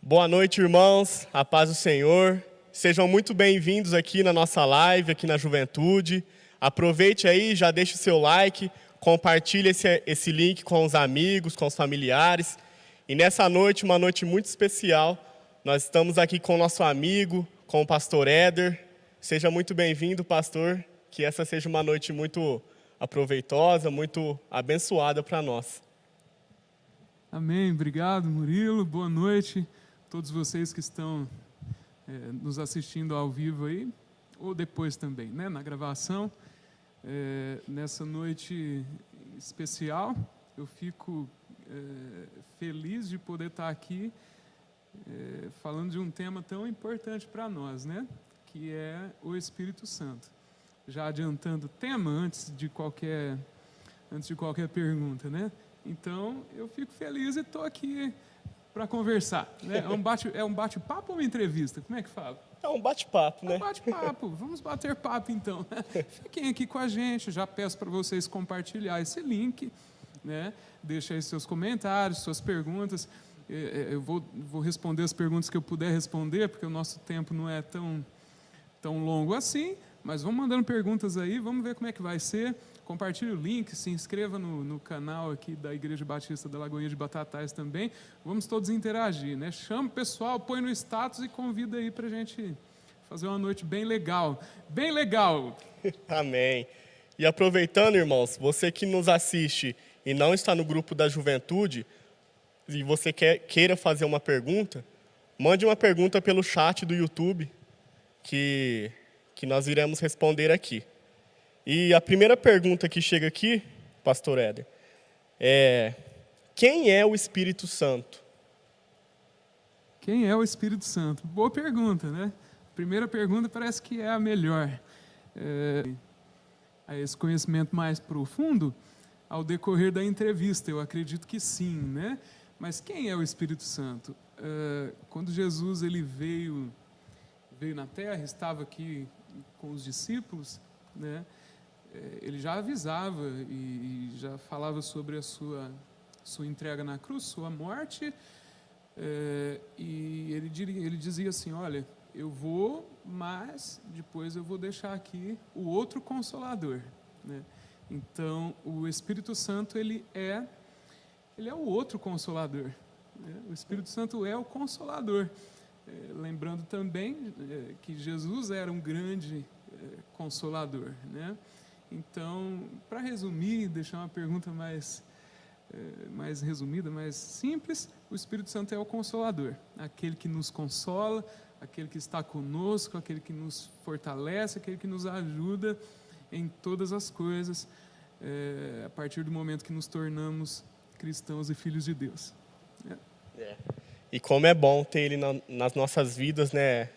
Boa noite, irmãos, a paz do Senhor. Sejam muito bem-vindos aqui na nossa live, aqui na Juventude. Aproveite aí, já deixe o seu like, compartilhe esse link com os amigos, com os familiares. E nessa noite, uma noite muito especial, nós estamos aqui com o nosso amigo, com o pastor Éder. Seja muito bem-vindo, pastor, que essa seja uma noite muito aproveitosa, muito abençoada para nós. Amém, obrigado Murilo, boa noite a todos vocês que estão nos assistindo ao vivo aí, ou depois também, né, na gravação. Nessa noite especial, eu fico feliz de poder estar aqui falando de um tema tão importante para nós, né, que é o Espírito Santo. Já adiantando o tema antes de qualquer pergunta, né? Então, eu fico feliz e estou aqui para conversar. Né? É um bate-papo ou uma entrevista? Como é que fala? É um bate-papo, né? É um bate-papo. Vamos bater papo, então. Fiquem aqui com a gente. Já peço para vocês compartilhar esse link. Né? Deixe aí seus comentários, suas perguntas. Eu vou responder as perguntas que eu puder responder, porque o nosso tempo não é tão longo assim. Mas vamos mandando perguntas aí, vamos ver como é que vai ser. Compartilhe o link, se inscreva no canal aqui da Igreja Batista da Lagoinha de Batatais também. Vamos todos interagir, né? Chama o pessoal, põe no status e convida aí para a gente fazer uma noite bem legal. Bem legal! Amém. E aproveitando, irmãos, você que nos assiste e não está no grupo da Juventude, e você queira fazer uma pergunta, mande uma pergunta pelo chat do YouTube, que nós iremos responder aqui. E a primeira pergunta que chega aqui, pastor Éder, é: quem é o Espírito Santo? Quem é o Espírito Santo? Boa pergunta, né? Primeira pergunta parece que é a melhor. A esse conhecimento mais profundo, ao decorrer da entrevista, eu acredito que sim, né? Mas quem é o Espírito Santo? Quando Jesus ele veio na Terra, estava aqui com os discípulos, né? Ele já avisava e já falava sobre a sua entrega na cruz, sua morte, e ele dizia assim: olha, eu vou, mas depois eu vou deixar aqui o outro Consolador, né? Então, o Espírito Santo ele é o outro Consolador, né? O Espírito Santo é o Consolador. Lembrando também que Jesus era um grande Consolador, né? Então, para resumir, deixar uma pergunta mais resumida, mais simples, o Espírito Santo é o Consolador, aquele que nos consola, aquele que está conosco, aquele que nos fortalece, aquele que nos ajuda em todas as coisas, a partir do momento que nos tornamos cristãos e filhos de Deus. E como é bom ter Ele nas nossas vidas, né,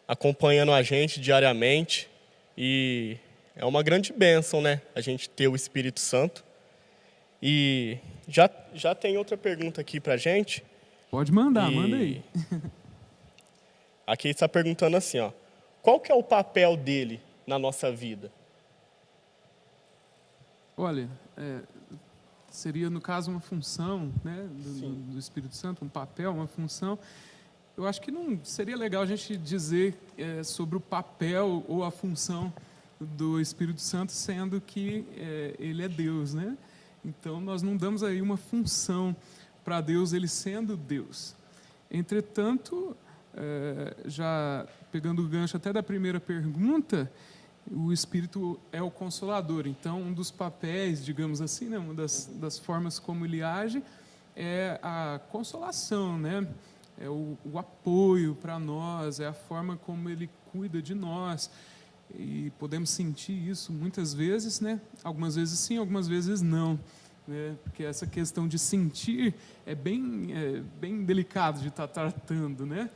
acompanhando a gente diariamente, e é uma grande bênção, né, a gente ter o Espírito Santo. E já tem outra pergunta aqui para a gente. Pode mandar, manda aí. Aqui está perguntando assim, ó: qual que é o papel dele na nossa vida? Olha, seria no caso uma função, né, do Espírito Santo, um papel, uma função. Eu acho que não seria legal a gente dizer sobre o papel ou a função do Espírito Santo, sendo que ele é Deus, né? Então, nós não damos aí uma função para Deus, ele sendo Deus. Entretanto, já pegando o gancho até da primeira pergunta, o Espírito é o Consolador. Então, um dos papéis, digamos assim, né, uma das formas como ele age é a consolação, né? É o apoio para nós, é a forma como ele cuida de nós. E podemos sentir isso muitas vezes, né? Algumas vezes sim, algumas vezes não, né? Porque essa questão de sentir é bem delicado de estar tratando, né?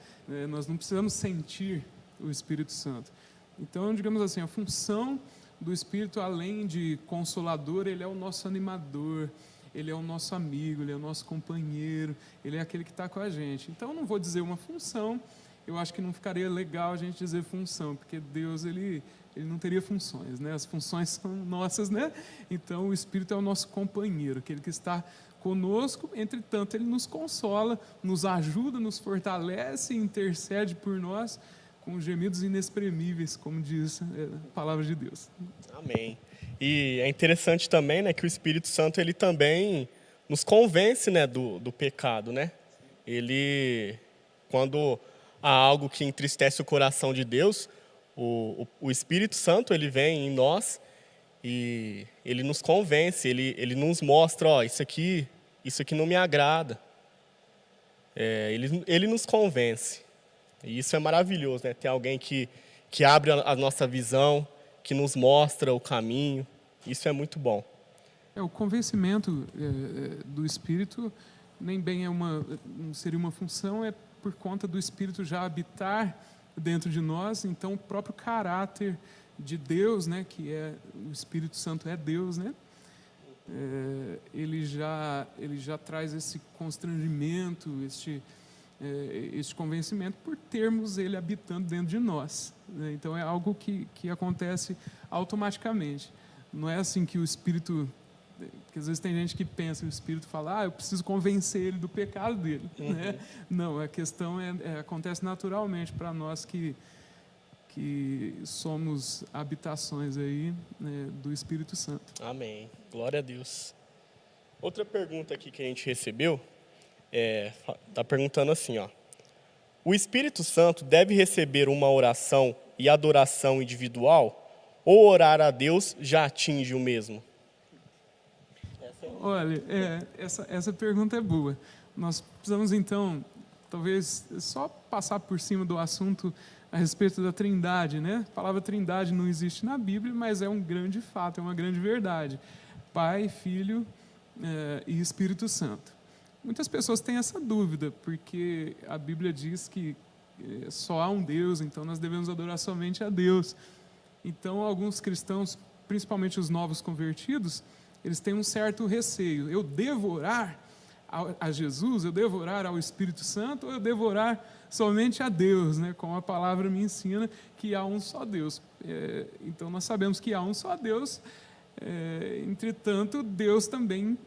Nós não precisamos sentir o Espírito Santo. Então, digamos assim, a função do Espírito, além de consolador, ele é o nosso animador, ele é o nosso amigo, ele é o nosso companheiro, ele é aquele que está com a gente. Então, eu não vou dizer uma função, eu acho que não ficaria legal a gente dizer função, porque Deus, ele não teria funções, né? As funções são nossas, né? Então, o Espírito é o nosso companheiro, aquele que está conosco, entretanto, ele nos consola, nos ajuda, nos fortalece e intercede por nós com gemidos inexprimíveis, como diz a palavra de Deus. Amém. E é interessante também, né, que o Espírito Santo, ele também nos convence, né, do pecado, né? Ele, quando há algo que entristece o coração de Deus, o Espírito Santo, ele vem em nós e ele nos convence, ele nos mostra, ó, isso aqui não me agrada. Ele nos convence. E isso é maravilhoso, né? Ter alguém que abre a nossa visão, que nos mostra o caminho. Isso é muito bom. O convencimento do Espírito nem bem não seria uma função, é por conta do Espírito já habitar dentro de nós. Então, o próprio caráter de Deus, né, que o Espírito Santo é Deus, né? Ele já traz esse constrangimento, este convencimento por termos ele habitando dentro de nós, né? Então é algo que acontece automaticamente. Não é assim que o Espírito, porque às vezes tem gente que pensa, o Espírito fala, eu preciso convencer ele do pecado dele, né? Não, a questão acontece naturalmente para nós que somos habitações aí, né, do Espírito Santo. Amém. Glória a Deus. Outra pergunta aqui que a gente recebeu está perguntando assim, ó: o Espírito Santo deve receber uma oração e adoração individual, ou orar a Deus já atinge o mesmo? Olha, essa pergunta é boa. Nós precisamos, então, talvez só passar por cima do assunto a respeito da Trindade, né? A palavra Trindade não existe na Bíblia, mas é um grande fato, é uma grande verdade. Pai, Filho e Espírito Santo. Muitas pessoas têm essa dúvida, porque a Bíblia diz que só há um Deus, então nós devemos adorar somente a Deus. Então, alguns cristãos, principalmente os novos convertidos, eles têm um certo receio. Eu devo orar a Jesus, eu devo orar ao Espírito Santo, ou eu devo orar somente a Deus, né? Como a palavra me ensina que há um só Deus. Então, nós sabemos que há um só Deus, entretanto, Deus também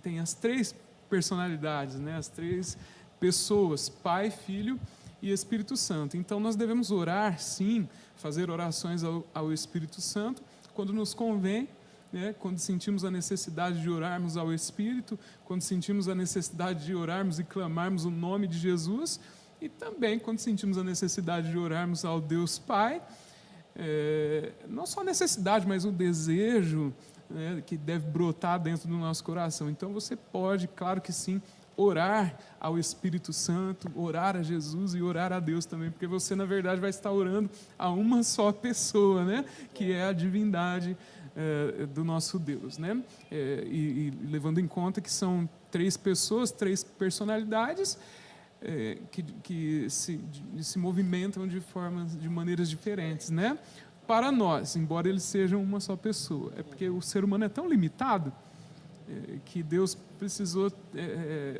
tem as três personalidades, né? As três pessoas, Pai, Filho e Espírito Santo. Então, nós devemos orar, sim, fazer orações ao Espírito Santo, quando nos convém, né? Quando sentimos a necessidade de orarmos ao Espírito, quando sentimos a necessidade de orarmos e clamarmos o nome de Jesus, e também quando sentimos a necessidade de orarmos ao Deus Pai, não só a necessidade, mas o desejo, né, que deve brotar dentro do nosso coração. Então você pode, claro que sim, orar ao Espírito Santo, orar a Jesus e orar a Deus também, porque você na verdade vai estar orando a uma só pessoa, né, que é a divindade do nosso Deus, né? E levando em conta que são três pessoas, três personalidades que se movimentam de maneiras diferentes, né? Para nós, embora eles sejam uma só pessoa, é porque o ser humano é tão limitado que Deus precisou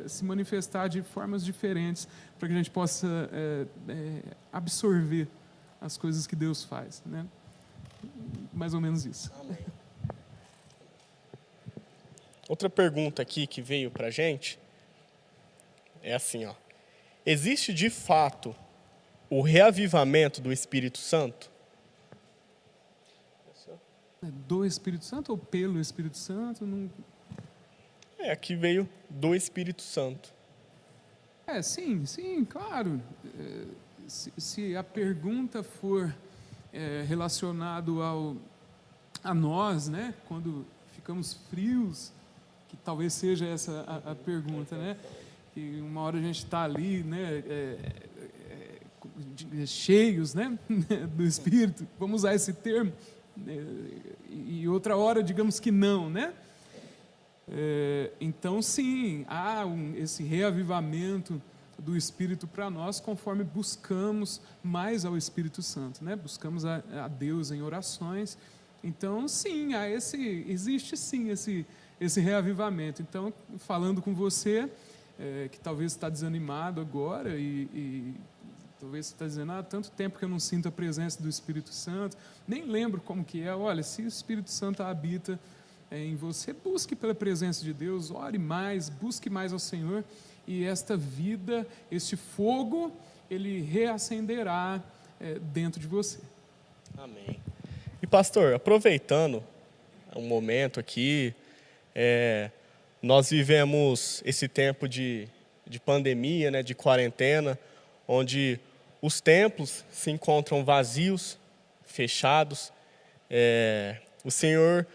se manifestar de formas diferentes para que a gente possa absorver as coisas que Deus faz, né? Mais ou menos isso. Amém. Outra pergunta aqui que veio para a gente é assim, ó: existe de fato o reavivamento do Espírito Santo? Do Espírito Santo ou pelo Espírito Santo? Não... Aqui veio do Espírito Santo. Sim, claro. Se a pergunta for relacionado a nós, né? Quando ficamos frios, que talvez seja essa a pergunta, né? Que uma hora a gente está ali, né? Cheios, né? Do Espírito, vamos usar esse termo, e outra hora, digamos que não, né? Então, sim, há esse reavivamento do Espírito para nós, conforme buscamos mais ao Espírito Santo, né? Buscamos a Deus em orações. Então, sim, existe sim esse reavivamento. Então, falando com você, que talvez está desanimado agora e Talvez você está dizendo, tanto tempo que eu não sinto a presença do Espírito Santo, nem lembro como que é. Olha, se o Espírito Santo habita em você, busque pela presença de Deus, ore mais, busque mais ao Senhor, e esta vida, este fogo, ele reacenderá dentro de você. Amém. E pastor, aproveitando um momento aqui, nós vivemos esse tempo de pandemia, né, de quarentena, onde os templos se encontram vazios, fechados. O Senhor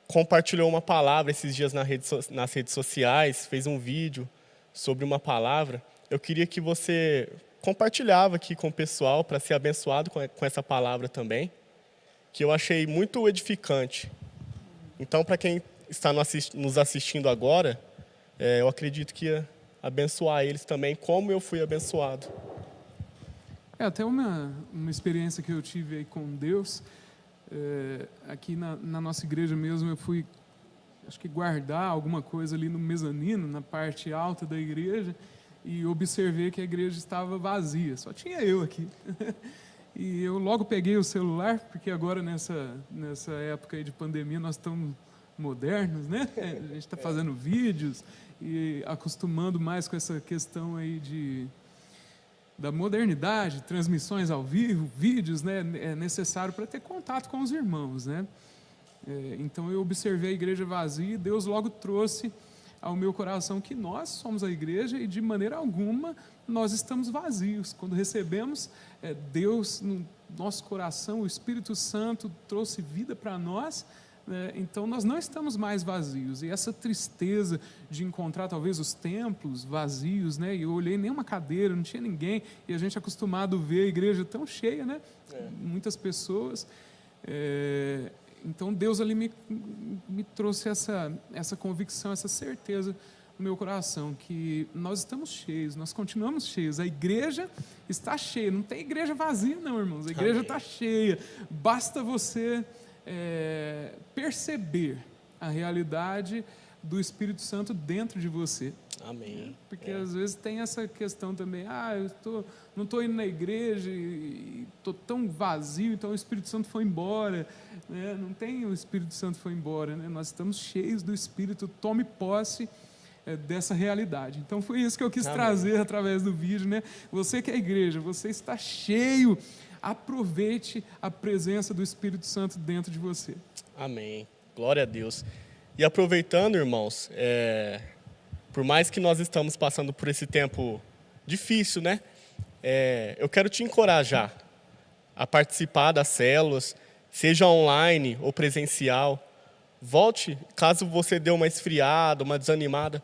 compartilhou uma palavra esses dias nas redes sociais, fez um vídeo sobre uma palavra. Eu queria que você compartilhava aqui com o pessoal para ser abençoado com essa palavra também, que eu achei muito edificante. Então, para quem está nos assistindo agora, eu acredito que ia abençoar eles também, como eu fui abençoado. Até uma experiência que eu tive aí com Deus, aqui na nossa igreja mesmo, eu fui, acho que guardar alguma coisa ali no mezanino, na parte alta da igreja, e observei que a igreja estava vazia, só tinha eu aqui. E eu logo peguei o celular, porque agora nessa época aí de pandemia nós estamos modernos, né? A gente está fazendo vídeos e acostumando mais com essa questão aí da modernidade, transmissões ao vivo, vídeos, né? É necessário para ter contato com os irmãos, né? Então eu observei a igreja vazia e Deus logo trouxe ao meu coração que nós somos a igreja e de maneira alguma nós estamos vazios. Quando recebemos Deus no nosso coração, o Espírito Santo trouxe vida para nós, então nós não estamos mais vazios. E essa tristeza de encontrar talvez os templos vazios, né? E eu olhei nenhuma cadeira, não tinha ninguém, e a gente é acostumado a ver a igreja tão cheia, né? Muitas pessoas. Então Deus ali me trouxe essa convicção, essa certeza no meu coração, que nós estamos cheios, nós continuamos cheios, a igreja está cheia, não tem igreja vazia não, irmãos, a igreja está cheia, basta você perceber a realidade do Espírito Santo dentro de você. Amém. Porque às vezes tem essa questão também, eu não estou indo na igreja e estou tão vazio, então o Espírito Santo foi embora, né? Não tem o Espírito Santo foi embora, né? Nós estamos cheios do Espírito, tome posse dessa realidade. Então foi isso que eu quis trazer através do vídeo, né? Você que é a igreja, você está cheio, aproveite a presença do Espírito Santo dentro de você. Amém. Glória a Deus. E aproveitando, irmãos, por mais que nós estamos passando por esse tempo difícil, né? Eu quero te encorajar a participar das células, seja online ou presencial. Volte, caso você dê uma esfriada, uma desanimada,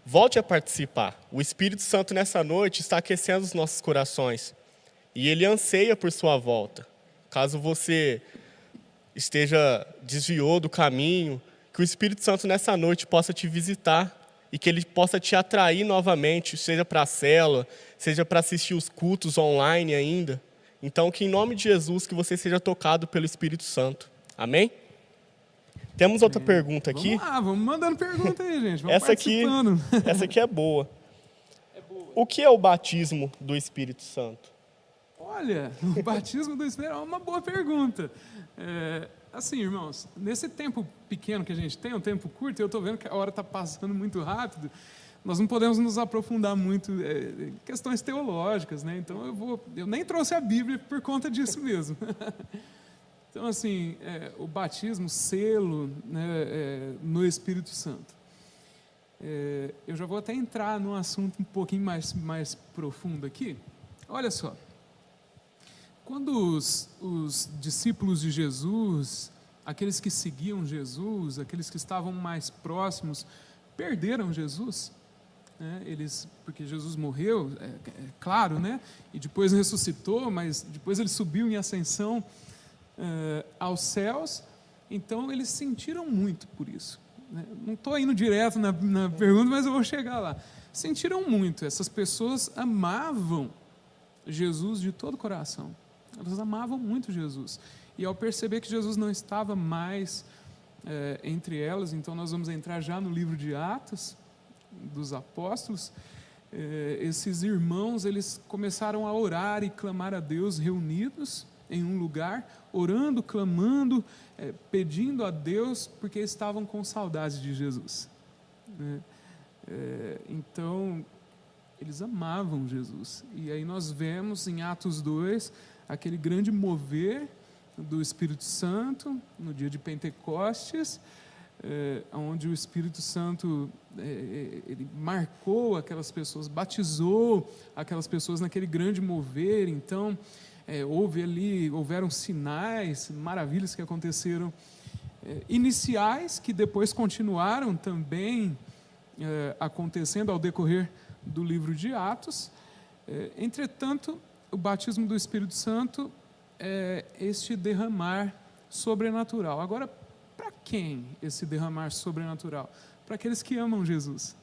volte a participar. O Espírito Santo nessa noite está aquecendo os nossos corações e Ele anseia por sua volta. Caso você desviou do caminho, que o Espírito Santo nessa noite possa te visitar e que Ele possa te atrair novamente, seja para a célula, seja para assistir os cultos online ainda. Então, que em nome de Jesus, que você seja tocado pelo Espírito Santo. Amém? Temos outra pergunta aqui. Vamos mandando pergunta aí, gente. Vamos essa aqui é boa. O que é o batismo do Espírito Santo? Olha, o batismo do Espírito é uma boa pergunta. Assim, irmãos, nesse tempo pequeno que a gente tem, um tempo curto, eu estou vendo que a hora está passando muito rápido, nós não podemos nos aprofundar muito em questões teológicas, né? Então eu nem trouxe a Bíblia por conta disso mesmo. Então, assim, o batismo, selo, né, no Espírito Santo. Eu já vou até entrar num assunto um pouquinho mais profundo aqui. Olha só. Quando os discípulos de Jesus, aqueles que seguiam Jesus, aqueles que estavam mais próximos, perderam Jesus, né? Porque Jesus morreu, claro, né? E depois ressuscitou, mas depois ele subiu em ascensão aos céus, então eles sentiram muito por isso, né? Não estou indo direto na pergunta, mas eu vou chegar lá. Sentiram muito, essas pessoas amavam Jesus de todo o coração. Elas amavam muito Jesus. E ao perceber que Jesus não estava mais entre elas, então nós vamos entrar já no livro de Atos dos Apóstolos, esses irmãos, eles começaram a orar e clamar a Deus reunidos em um lugar, orando, clamando, pedindo a Deus, porque estavam com saudade de Jesus, né? Então, eles amavam Jesus. E aí nós vemos em Atos 2, aquele grande mover do Espírito Santo, no dia de Pentecostes, onde o Espírito Santo ele marcou aquelas pessoas, batizou aquelas pessoas naquele grande mover. Então, houveram sinais, maravilhas que aconteceram, iniciais, que depois continuaram também acontecendo ao decorrer do livro de Atos. Entretanto, o batismo do Espírito Santo é este derramar sobrenatural. Agora, para quem esse derramar sobrenatural? Para aqueles que amam Jesus.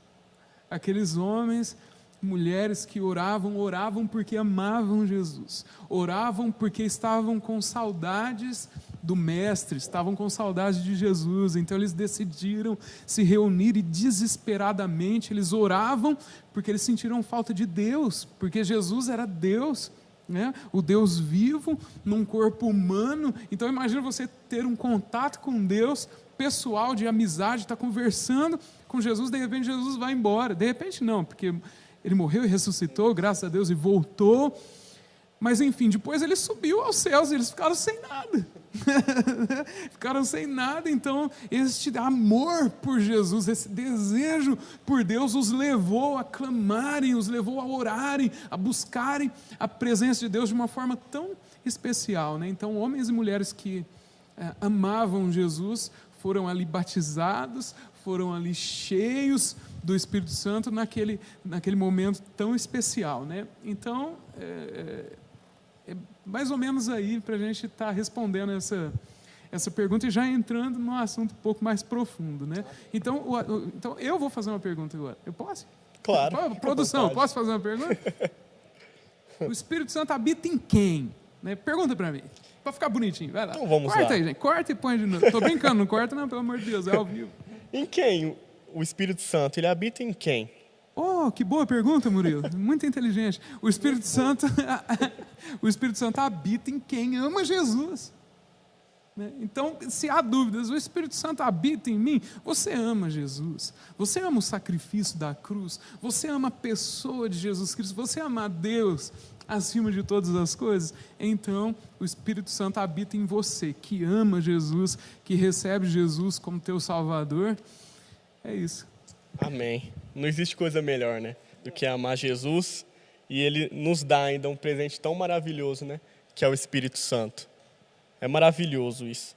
Aqueles homens, mulheres que oravam porque amavam Jesus. Oravam porque estavam com saudades do Mestre, estavam com saudade de Jesus. Então eles decidiram se reunir e desesperadamente eles oravam porque eles sentiram falta de Deus, porque Jesus era Deus, né? O Deus vivo num corpo humano. Então imagina você ter um contato com Deus pessoal, de amizade, estar conversando com Jesus, de repente Jesus vai embora. De repente não, porque ele morreu e ressuscitou, graças a Deus, e voltou. Mas enfim, depois ele subiu aos céus e eles ficaram sem nada. Ficaram sem nada. Então este amor por Jesus, esse desejo por Deus os levou a clamarem, os levou a orarem, a buscarem a presença de Deus de uma forma tão especial, né? Então homens e mulheres que amavam Jesus foram ali batizados, foram ali cheios do Espírito Santo naquele momento tão especial, né? Então é mais ou menos aí para a gente estar respondendo essa pergunta e já entrando num assunto um pouco mais profundo, né? Então eu vou fazer uma pergunta agora. Eu posso? Claro. Produção, posso fazer uma pergunta? O Espírito Santo habita em quem? Né? Pergunta para mim, para ficar bonitinho. Vai lá. Então vamos corta lá. Aí, gente. Corta e põe de novo. Estou brincando, não corta não, pelo amor de Deus, é ao vivo. Em quem o Espírito Santo, ele habita em quem? Oh, que boa pergunta, Murilo. Muito inteligente. O Espírito Santo habita em quem ama Jesus. Né? Então, se há dúvidas, o Espírito Santo habita em mim. Você ama Jesus. Você ama o sacrifício da cruz. Você ama a pessoa de Jesus Cristo. Você ama a Deus acima de todas as coisas. Então, o Espírito Santo habita em você, que ama Jesus, que recebe Jesus como teu Salvador. É isso. Amém. Não existe coisa melhor, né, do que amar Jesus, e Ele nos dá ainda um presente tão maravilhoso, né, que é o Espírito Santo. É maravilhoso isso.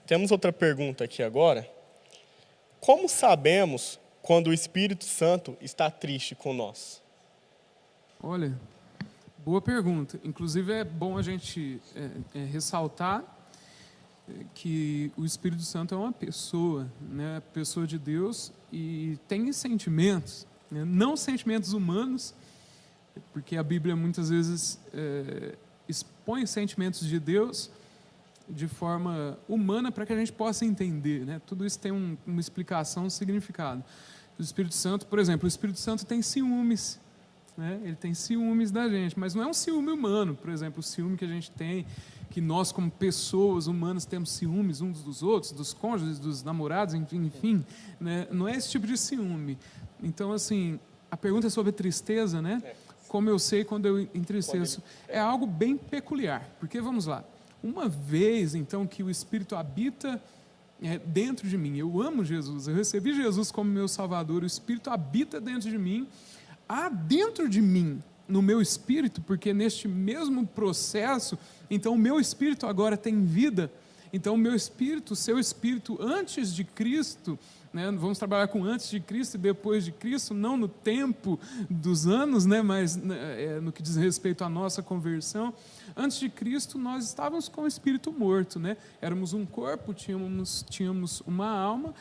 Temos outra pergunta aqui agora. Como sabemos quando o Espírito Santo está triste com nós? Olha, boa pergunta. Inclusive é bom a gente ressaltar que o Espírito Santo é uma pessoa, né, pessoa de Deus, e tem sentimentos, né, não sentimentos humanos, porque a Bíblia muitas vezes expõe sentimentos de Deus de forma humana para que a gente possa entender, né? Tudo isso tem uma explicação, um significado. O Espírito Santo, por exemplo, o Espírito Santo tem ciúmes, né? Ele tem ciúmes da gente, mas não é um ciúme humano, por exemplo, o ciúme que a gente tem, que nós como pessoas humanas temos ciúmes uns dos outros, dos cônjuges, dos namorados, enfim, né? Não é esse tipo de ciúme. Então, assim, a pergunta é sobre tristeza, né? Como eu sei quando eu entristeço. É algo bem peculiar, porque, vamos lá, uma vez, então, que o Espírito habita dentro de mim, eu amo Jesus, eu recebi Jesus como meu Salvador, o Espírito habita dentro de mim, há dentro de mim, no meu espírito, porque neste mesmo processo, então o meu espírito agora tem vida. Então o meu espírito, o seu espírito antes de Cristo, né, vamos trabalhar com antes de Cristo e depois de Cristo, não no tempo dos anos, né, mas no que diz respeito à nossa conversão. Antes de Cristo nós estávamos com o espírito morto, né? Éramos um corpo, tínhamos uma alma,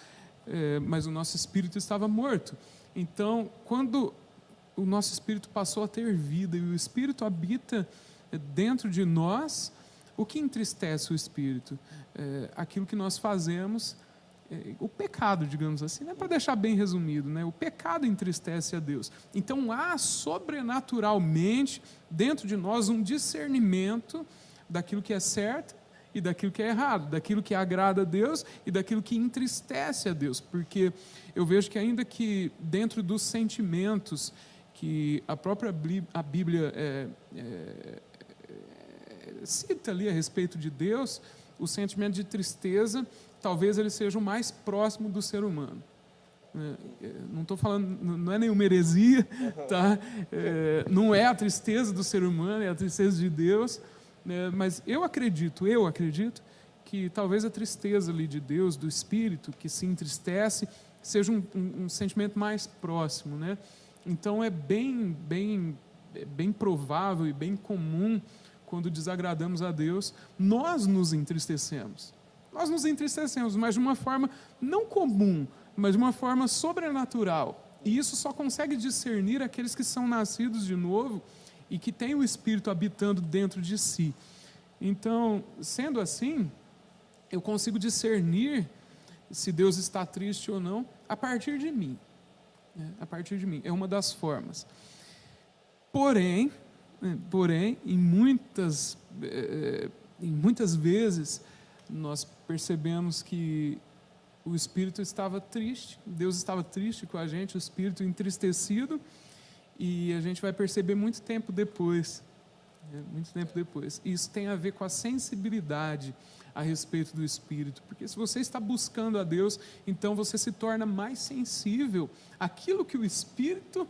mas o nosso espírito estava morto. Então, quando o nosso espírito passou a ter vida e o Espírito habita dentro de nós, o que entristece o espírito? Aquilo que nós fazemos o pecado, digamos assim, né? Para deixar bem resumido, né? O pecado entristece a Deus. Então há sobrenaturalmente dentro de nós um discernimento daquilo que é certo e daquilo que é errado, daquilo que agrada a Deus e daquilo que entristece a Deus, porque eu vejo que ainda que dentro dos sentimentos que a própria Bíblia cita ali a respeito de Deus, o sentimento de tristeza, talvez ele seja o mais próximo do ser humano. Não estou falando, não é nenhuma heresia, tá? Não é a tristeza do ser humano, é a tristeza de Deus, mas eu acredito que talvez a tristeza ali de Deus, do Espírito, que se entristece, seja um sentimento mais próximo, né? Então é bem provável e bem comum, quando desagradamos a Deus, nós nos entristecemos. Nós nos entristecemos, mas de uma forma não comum, mas de uma forma sobrenatural. E isso só consegue discernir aqueles que são nascidos de novo e que têm o Espírito habitando dentro de si. Então, sendo assim, eu consigo discernir se Deus está triste ou não a partir de mim. A partir de mim. É uma das formas. Porém, em muitas vezes, nós percebemos que o Espírito estava triste, Deus estava triste com a gente, o Espírito entristecido, e a gente vai perceber muito tempo depois. E isso tem a ver com a sensibilidade a respeito do Espírito, porque se você está buscando a Deus, então você se torna mais sensível àquilo que o Espírito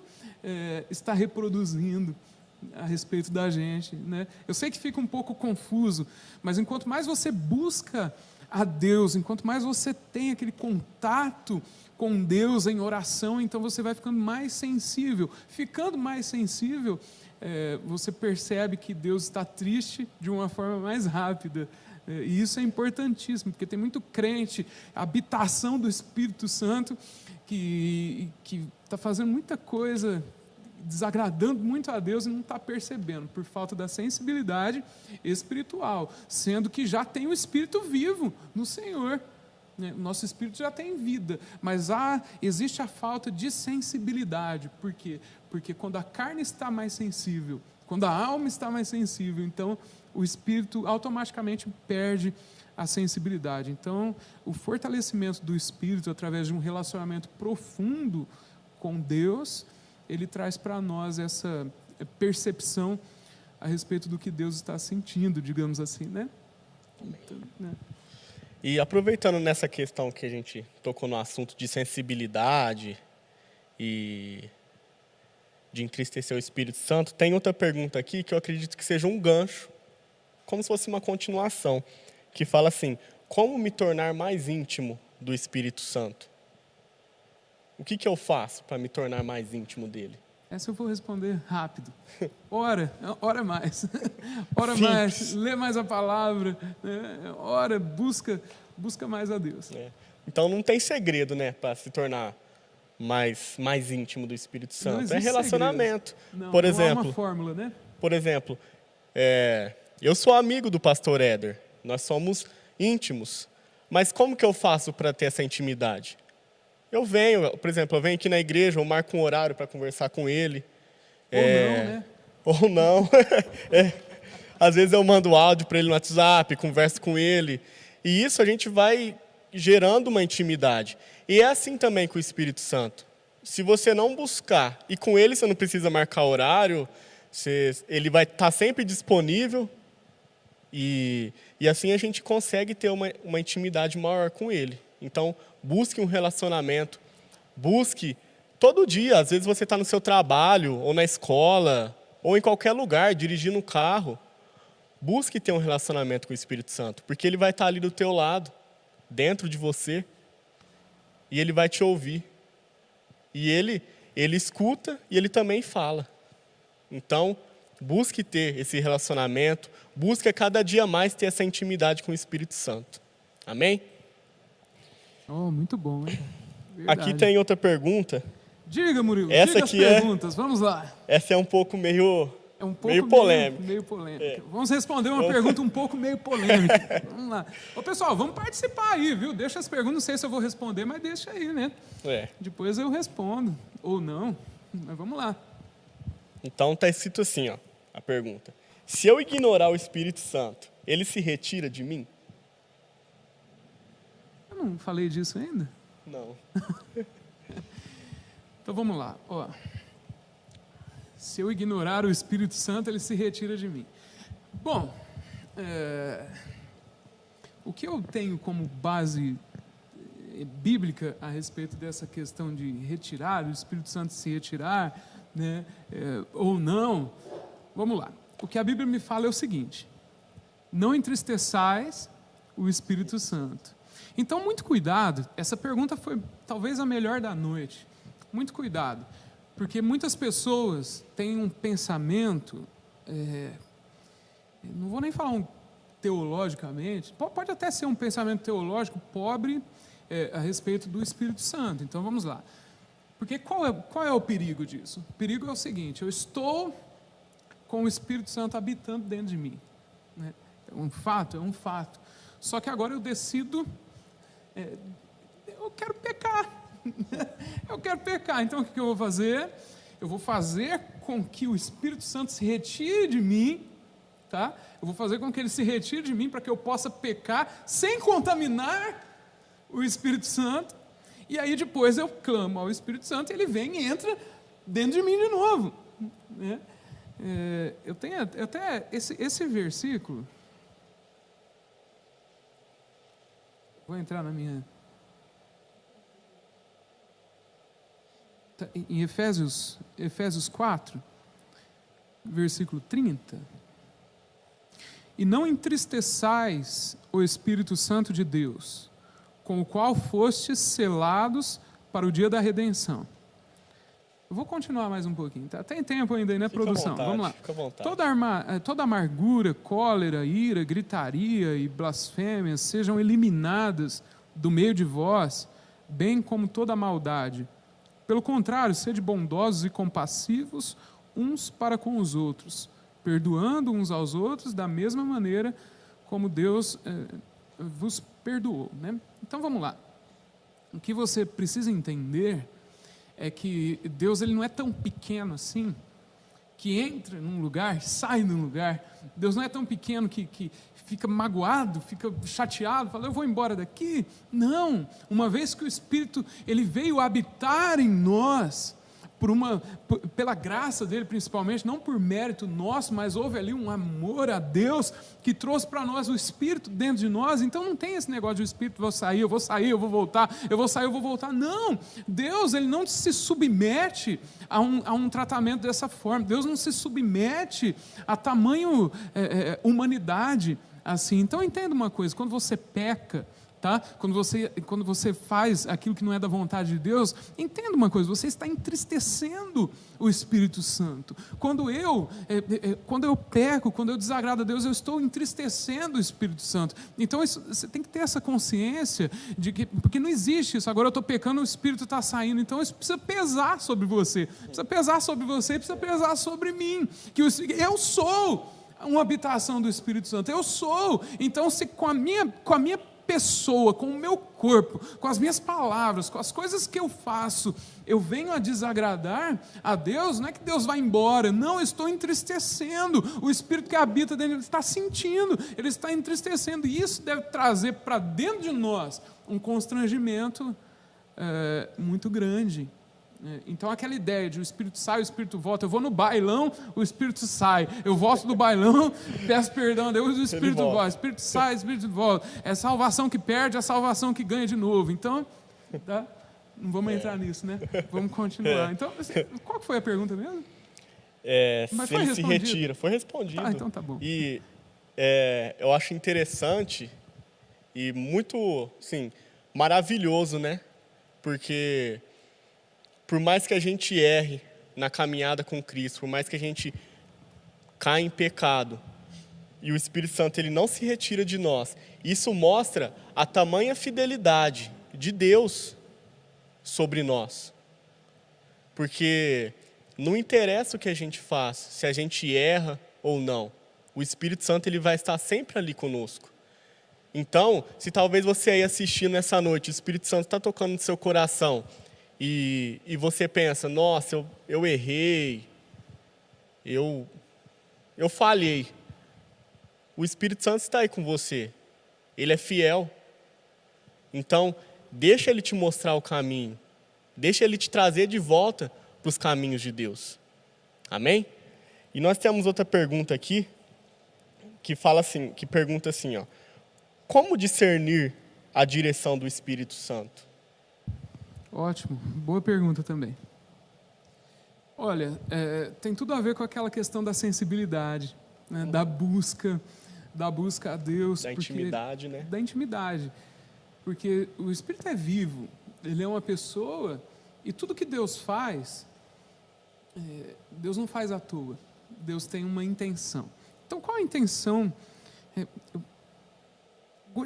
está reproduzindo a respeito da gente, né? Eu sei que fica um pouco confuso, mas enquanto mais você busca a Deus, enquanto mais você tem aquele contato com Deus em oração, então você vai ficando mais sensível. Ficando mais sensível, você percebe que Deus está triste de uma forma mais rápida. E isso é importantíssimo, porque tem muito crente, a habitação do Espírito Santo, que está fazendo muita coisa, desagradando muito a Deus e não está percebendo, por falta da sensibilidade espiritual, sendo que já tem o Espírito vivo no Senhor. O nosso Espírito já tem vida, mas existe a falta de sensibilidade. Por quê? Porque quando a carne está mais sensível, quando a alma está mais sensível, então o Espírito automaticamente perde a sensibilidade. Então, o fortalecimento do Espírito através de um relacionamento profundo com Deus, ele traz para nós essa percepção a respeito do que Deus está sentindo, digamos assim, né? Então, né? E aproveitando nessa questão que a gente tocou no assunto de sensibilidade e de entristecer o Espírito Santo, tem outra pergunta aqui que eu acredito que seja um gancho, como se fosse uma continuação, que fala assim: como me tornar mais íntimo do Espírito Santo? O que eu faço para me tornar mais íntimo dele? Essa eu vou responder rápido. Ora mais. Ora Simples. mais, lê mais a palavra, né? Ora, busca mais a Deus. Então não tem segredo, né, para se tornar mais íntimo do Espírito Santo. É relacionamento. Por exemplo, não há uma fórmula, né? Por exemplo, eu sou amigo do pastor Éder, nós somos íntimos, mas como que eu faço para ter essa intimidade? Eu venho aqui na igreja, eu marco um horário para conversar com ele. Ou não, né? Ou não. Às vezes eu mando áudio para ele no WhatsApp, converso com ele. E isso a gente vai gerando uma intimidade. E é assim também com o Espírito Santo. Se você não buscar, e com ele você não precisa marcar horário, ele vai estar sempre disponível, e assim a gente consegue ter uma intimidade maior com ele. Então, busque um relacionamento, busque todo dia. Às vezes você está no seu trabalho, ou na escola, ou em qualquer lugar, dirigindo um carro. Busque ter um relacionamento com o Espírito Santo, porque ele vai estar ali do teu lado, dentro de você, e ele vai te ouvir. E ele escuta e ele também fala. Então, busque ter esse relacionamento, busque a cada dia mais ter essa intimidade com o Espírito Santo. Amém? Muito bom, hein? Aqui tem outra pergunta. Diga, Murilo, essa diga aqui as perguntas, vamos lá. Essa é um pouco meio É um pouco meio polêmico. Meio polêmico. Vamos responder uma pergunta um pouco meio polêmica. Vamos lá. Ô, pessoal, vamos participar aí, viu? Deixa as perguntas, não sei se eu vou responder, mas deixa aí, né? Depois eu respondo, ou não. Mas vamos lá. Então está escrito assim, ó, a pergunta. Se eu ignorar o Espírito Santo, ele se retira de mim? Eu não falei disso ainda? Não. Então vamos lá. Ó. Se eu ignorar o Espírito Santo, ele se retira de mim. Bom, o que eu tenho como base bíblica a respeito dessa questão de retirar, o Espírito Santo se retirar, né, ou não, vamos lá. O que a Bíblia me fala é o seguinte: não entristeçais o Espírito Santo. Então, muito cuidado, essa pergunta foi talvez a melhor da noite. Muito cuidado, porque muitas pessoas têm um pensamento, não vou nem falar teologicamente, pode até ser um pensamento teológico pobre a respeito do Espírito Santo. Então, vamos lá. Porque qual é o perigo disso? O perigo é o seguinte: eu estou com o Espírito Santo habitando dentro de mim. Né? É um fato. Só que agora eu decido, eu quero pecar. Eu quero pecar. Então o que eu vou fazer? Eu vou fazer com que o Espírito Santo se retire de mim, tá? Eu vou fazer com que ele se retire de mim para que eu possa pecar sem contaminar o Espírito Santo. E aí depois eu clamo ao Espírito Santo e ele vem e entra dentro de mim de novo. Né? Eu tenho até esse versículo. Vou entrar na minha... Em Efésios 4, versículo 30. E não entristeçais o Espírito Santo de Deus, com o qual fostes selados para o dia da redenção. Eu vou continuar mais um pouquinho, tá? Tem tempo ainda aí, né, produção? Vontade, vamos lá. fica à vontade. Toda amargura, cólera, ira, gritaria e blasfêmias sejam eliminadas do meio de vós, bem como toda maldade. Pelo contrário, sede bondosos e compassivos uns para com os outros, perdoando uns aos outros da mesma maneira como Deus vos perdoou. Né? Então vamos lá. O que você precisa entender é que Deus ele não é tão pequeno assim, que entra num lugar, sai num lugar. Deus não é tão pequeno que fica magoado, fica chateado, fala, eu vou embora daqui. Não, uma vez que o Espírito ele veio habitar em nós, pela graça dele principalmente, não por mérito nosso, mas houve ali um amor a Deus que trouxe para nós o Espírito dentro de nós. Então não tem esse negócio de o Espírito, eu vou sair, eu vou voltar, eu vou sair, eu vou voltar. Não, Deus ele não se submete a um tratamento dessa forma. Deus não se submete a tamanho humanidade assim. Então entenda uma coisa, quando você peca, tá? Quando você faz aquilo que não é da vontade de Deus, entenda uma coisa, você está entristecendo o Espírito Santo. Quando eu peco, quando eu desagrado a Deus, eu estou entristecendo o Espírito Santo. Então você tem que ter essa consciência de que, porque não existe isso, agora eu estou pecando, o Espírito está saindo, então isso precisa pesar sobre você, precisa pesar sobre mim, que eu sou uma habitação do Espírito Santo, eu sou. Então se com a minha pessoa, com o meu corpo, com as minhas palavras, com as coisas que eu faço, eu venho a desagradar a Deus, não é que Deus vai embora, não, eu estou entristecendo, o Espírito que habita dentro, ele está sentindo, ele está entristecendo, e isso deve trazer para dentro de nós um constrangimento muito grande. Então aquela ideia de o Espírito sai, o Espírito volta, eu vou no bailão, o Espírito sai, eu volto do bailão, peço perdão a Deus, o Espírito volta, o Espírito sai, o Espírito volta, é salvação que perde, é salvação que ganha de novo. Então, tá? Não vamos entrar nisso, né? Vamos continuar. Então, qual que foi a pergunta mesmo? Mas se ele se retira, foi respondido. Então tá bom. E eu acho interessante e muito, assim, maravilhoso, né? Porque por mais que a gente erre na caminhada com Cristo, por mais que a gente caia em pecado, e o Espírito Santo ele não se retira de nós, isso mostra a tamanha fidelidade de Deus sobre nós. Porque não interessa o que a gente faz, se a gente erra ou não. O Espírito Santo ele vai estar sempre ali conosco. Então, se talvez você aí assistindo essa noite, o Espírito Santo está tocando no seu coração e você pensa, nossa, eu errei, eu falhei. O Espírito Santo está aí com você. Ele é fiel. Então, deixa ele te mostrar o caminho. Deixa ele te trazer de volta para os caminhos de Deus. Amém? E nós temos outra pergunta aqui, que pergunta assim, ó. Como discernir a direção do Espírito Santo? Ótimo, boa pergunta também. Olha, tem tudo a ver com aquela questão da sensibilidade, né, da busca a Deus. Da intimidade, né? Da intimidade. Porque o Espírito é vivo, ele é uma pessoa, e tudo que Deus faz, Deus não faz à toa. Deus tem uma intenção. Então, qual a intenção?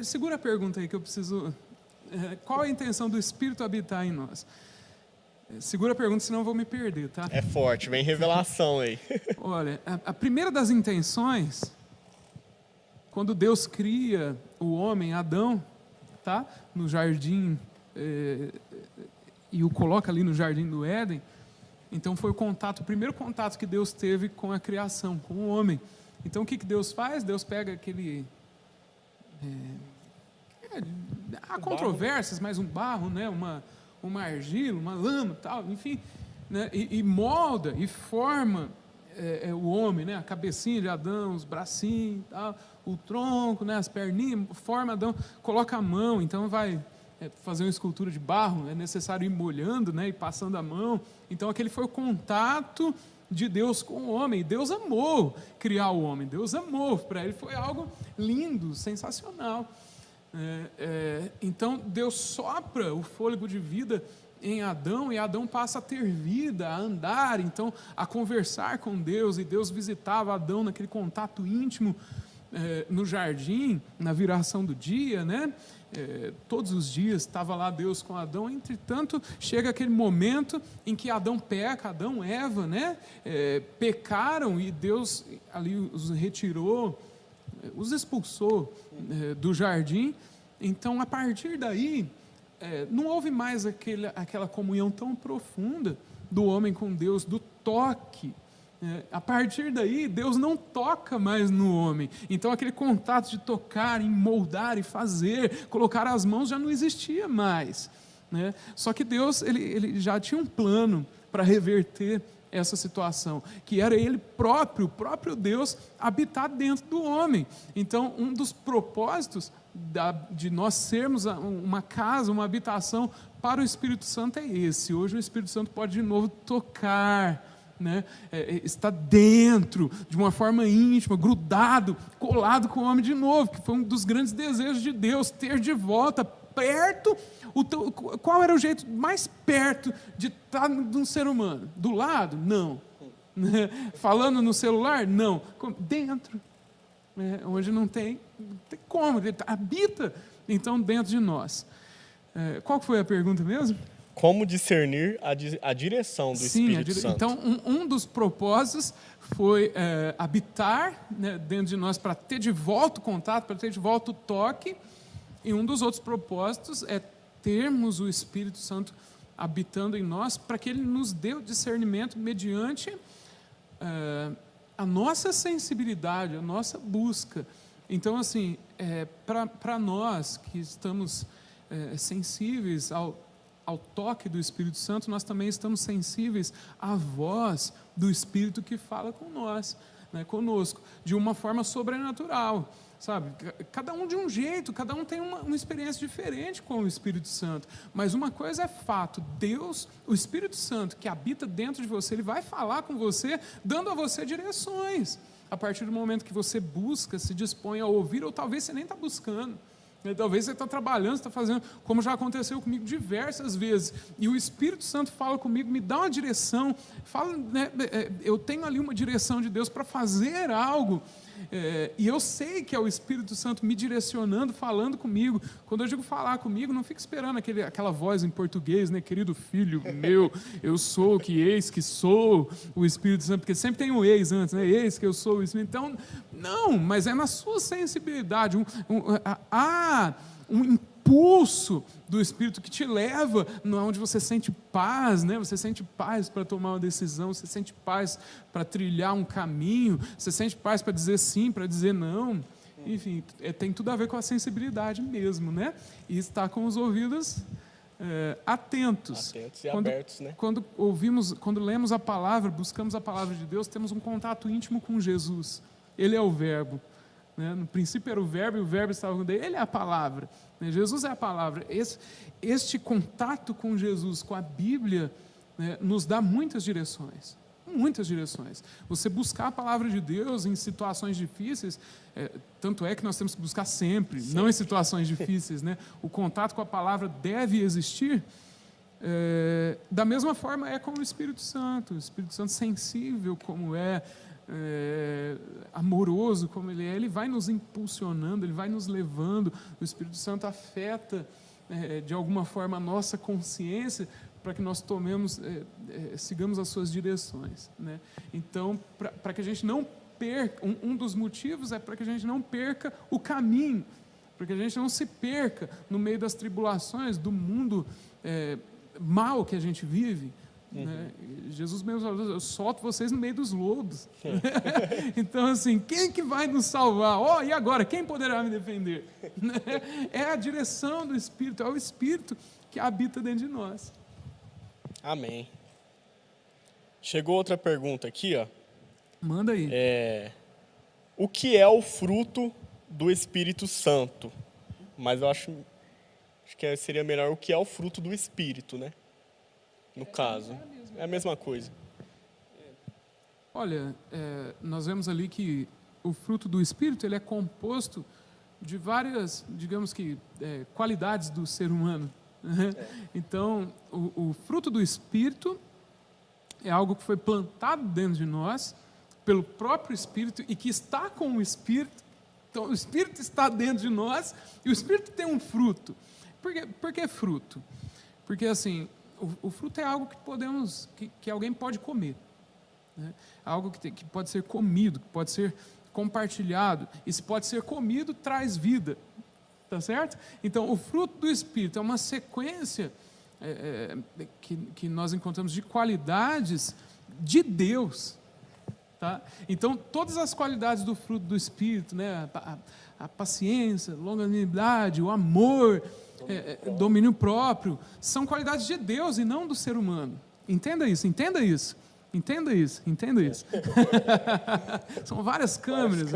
Segura a pergunta aí que eu preciso... qual a intenção do Espírito habitar em nós? Segura a pergunta, senão eu vou me perder, tá? É forte, vem revelação aí. Olha, a primeira das intenções, quando Deus cria o homem, Adão, tá? No jardim, e o coloca ali no jardim do Éden, então foi o primeiro contato que Deus teve com a criação, com o homem. Então o que Deus faz? Deus pega aquele... há controvérsias, mas um barro, né? uma argila, uma lama, tal, enfim, né? e molda e forma o homem, né? A cabecinha de Adão, os bracinhos, tal, o tronco, né? As perninhas, forma Adão, coloca a mão, então vai fazer uma escultura de barro, é necessário ir molhando, né? E passando a mão. Então aquele foi o contato de Deus com o homem. Deus amou criar o homem, Deus amou, para ele foi algo lindo, sensacional. Então Deus sopra o fôlego de vida em Adão, e Adão passa a ter vida, a andar, então a conversar com Deus, e Deus visitava Adão naquele contato íntimo no jardim, na viração do dia, né? Todos os dias estava lá Deus com Adão. Entretanto, chega aquele momento em que Adão peca, Adão e Eva, né? Pecaram, e Deus ali os retirou, os expulsou do jardim. Então, a partir daí, não houve mais aquela comunhão tão profunda do homem com Deus, do toque. A partir daí, Deus não toca mais no homem. Então, aquele contato de tocar, em moldar e fazer, colocar as mãos, já não existia mais, né? Só que Deus ele já tinha um plano para reverter essa situação, que era Ele próprio, o próprio Deus, habitar dentro do homem. Então, um dos propósitos de nós sermos uma casa, uma habitação para o Espírito Santo é esse. Hoje o Espírito Santo pode de novo tocar, né? Está dentro, de uma forma íntima, grudado, colado com o homem de novo, que foi um dos grandes desejos de Deus, ter de volta, perto. Qual era o jeito mais perto de estar de um ser humano? Do lado? Não. Falando no celular? Não. Dentro. Hoje não tem como, ele habita então dentro de nós. Qual foi a pergunta mesmo? Como discernir a direção do Espírito Santo? Então, um dos propósitos foi habitar, né, dentro de nós, para ter de volta o contato, para ter de volta o toque. E um dos outros propósitos é termos o Espírito Santo habitando em nós, para que Ele nos dê o discernimento mediante a nossa sensibilidade, a nossa busca. Então, assim, para nós que estamos sensíveis ao toque do Espírito Santo, nós também estamos sensíveis à voz do Espírito que fala com nós, né, conosco, de uma forma sobrenatural, sabe? Cada um de um jeito, cada um tem uma experiência diferente com o Espírito Santo, mas uma coisa é fato: Deus, o Espírito Santo que habita dentro de você, Ele vai falar com você, dando a você direções, a partir do momento que você busca, se dispõe a ouvir, ou talvez você nem está buscando. Talvez você está trabalhando, você está fazendo, como já aconteceu comigo diversas vezes, e o Espírito Santo fala comigo, me dá uma direção, fala, né, eu tenho ali uma direção de Deus para fazer algo, E eu sei que é o Espírito Santo me direcionando, falando comigo. Quando eu digo falar comigo, não fico esperando aquela voz em português, né? Querido filho meu, eu sou que eis que sou o Espírito Santo, porque sempre tem o eis antes, né? Eis que eu sou o Espírito. Então, não, mas é na sua sensibilidade, um impulso do Espírito que te leva onde você sente paz, né? Você sente paz para tomar uma decisão, você sente paz para trilhar um caminho, você sente paz para dizer sim, para dizer não. Enfim, tem tudo a ver com a sensibilidade mesmo, né? E estar com os ouvidos atentos. Atentos e abertos, né? Quando lemos a palavra, buscamos a palavra de Deus, temos um contato íntimo com Jesus. Ele é o Verbo. No princípio era o Verbo, e o Verbo estava com Deus. Ele é a palavra. Jesus é a palavra. Este contato com Jesus, com a Bíblia, nos dá muitas direções. Muitas direções. Você buscar a palavra de Deus em situações difíceis, tanto é que nós temos que buscar sempre. Não em situações difíceis. O contato com a palavra deve existir. Da mesma forma é com o Espírito Santo. O Espírito Santo sensível como amoroso como ele vai nos impulsionando, ele vai nos levando. O Espírito Santo afeta de alguma forma a nossa consciência para que nós sigamos as suas direções, né? Então, para que a gente não perca, um dos motivos é para que a gente não perca o caminho, para que a gente não se perca no meio das tribulações do mundo mal que a gente vive. Né? Jesus mesmo falou: eu solto vocês no meio dos lobos. Então, assim, quem que vai nos salvar? E agora, quem poderá me defender? É a direção do Espírito, é o Espírito que habita dentro de nós. Amém. Chegou outra pergunta aqui, ó. Manda aí. O que é o fruto do Espírito Santo? Mas eu acho que seria melhor o que é o fruto do Espírito, né? No caso, é a mesma coisa. Olha, nós vemos ali que o fruto do Espírito ele é composto de várias, digamos que, qualidades do ser humano. Então, o fruto do Espírito é algo que foi plantado dentro de nós pelo próprio Espírito e que está com o Espírito. Então, o Espírito está dentro de nós e o Espírito tem um fruto. Por que fruto? Porque, assim, o fruto é algo que alguém pode comer, né? Algo que pode ser comido, que pode ser compartilhado, e se pode ser comido, traz vida, tá certo? Então, o fruto do Espírito é uma sequência que nós encontramos de qualidades de Deus, tá? Então, todas as qualidades do fruto do Espírito, né? A paciência, longanimidade, o amor, domínio próprio, são qualidades de Deus e não do ser humano. Entenda isso, entenda isso. Entenda isso, entenda isso. São várias câmeras.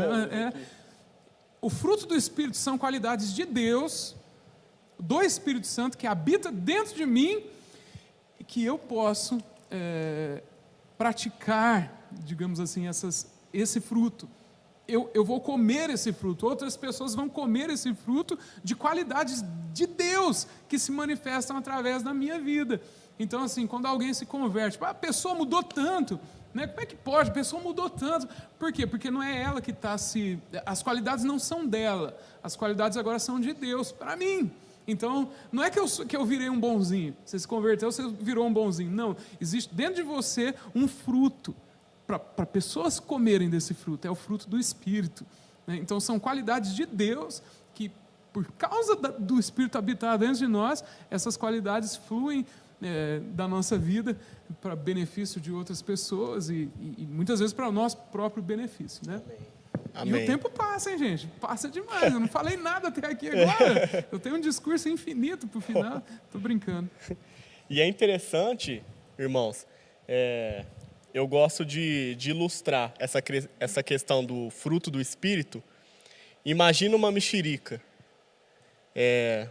O fruto do Espírito são qualidades de Deus, do Espírito Santo, que habita dentro de mim e que eu posso praticar, digamos assim, esse fruto. Eu vou comer esse fruto, outras pessoas vão comer esse fruto de qualidades de Deus que se manifestam através da minha vida. Então, assim, quando alguém se converte, a pessoa mudou tanto, né? Como é que pode? A pessoa mudou tanto. Por quê? Porque não é ela que está as qualidades não são dela, as qualidades agora são de Deus, para mim. Então, não é que eu virei um bonzinho, você se converteu, você virou um bonzinho. Não, existe dentro de você um fruto, para pessoas comerem desse fruto, é o fruto do Espírito, né? Então, são qualidades de Deus que, por causa do Espírito habitar dentro de nós, essas qualidades fluem da nossa vida para benefício de outras pessoas e muitas vezes para o nosso próprio benefício, né? Amém. E o tempo passa, hein, gente? Passa demais. Eu não falei nada até aqui agora. Eu tenho um discurso infinito para o final. Estou brincando. E é interessante, irmãos, eu gosto de ilustrar essa questão do fruto do Espírito. Imagina uma mexerica.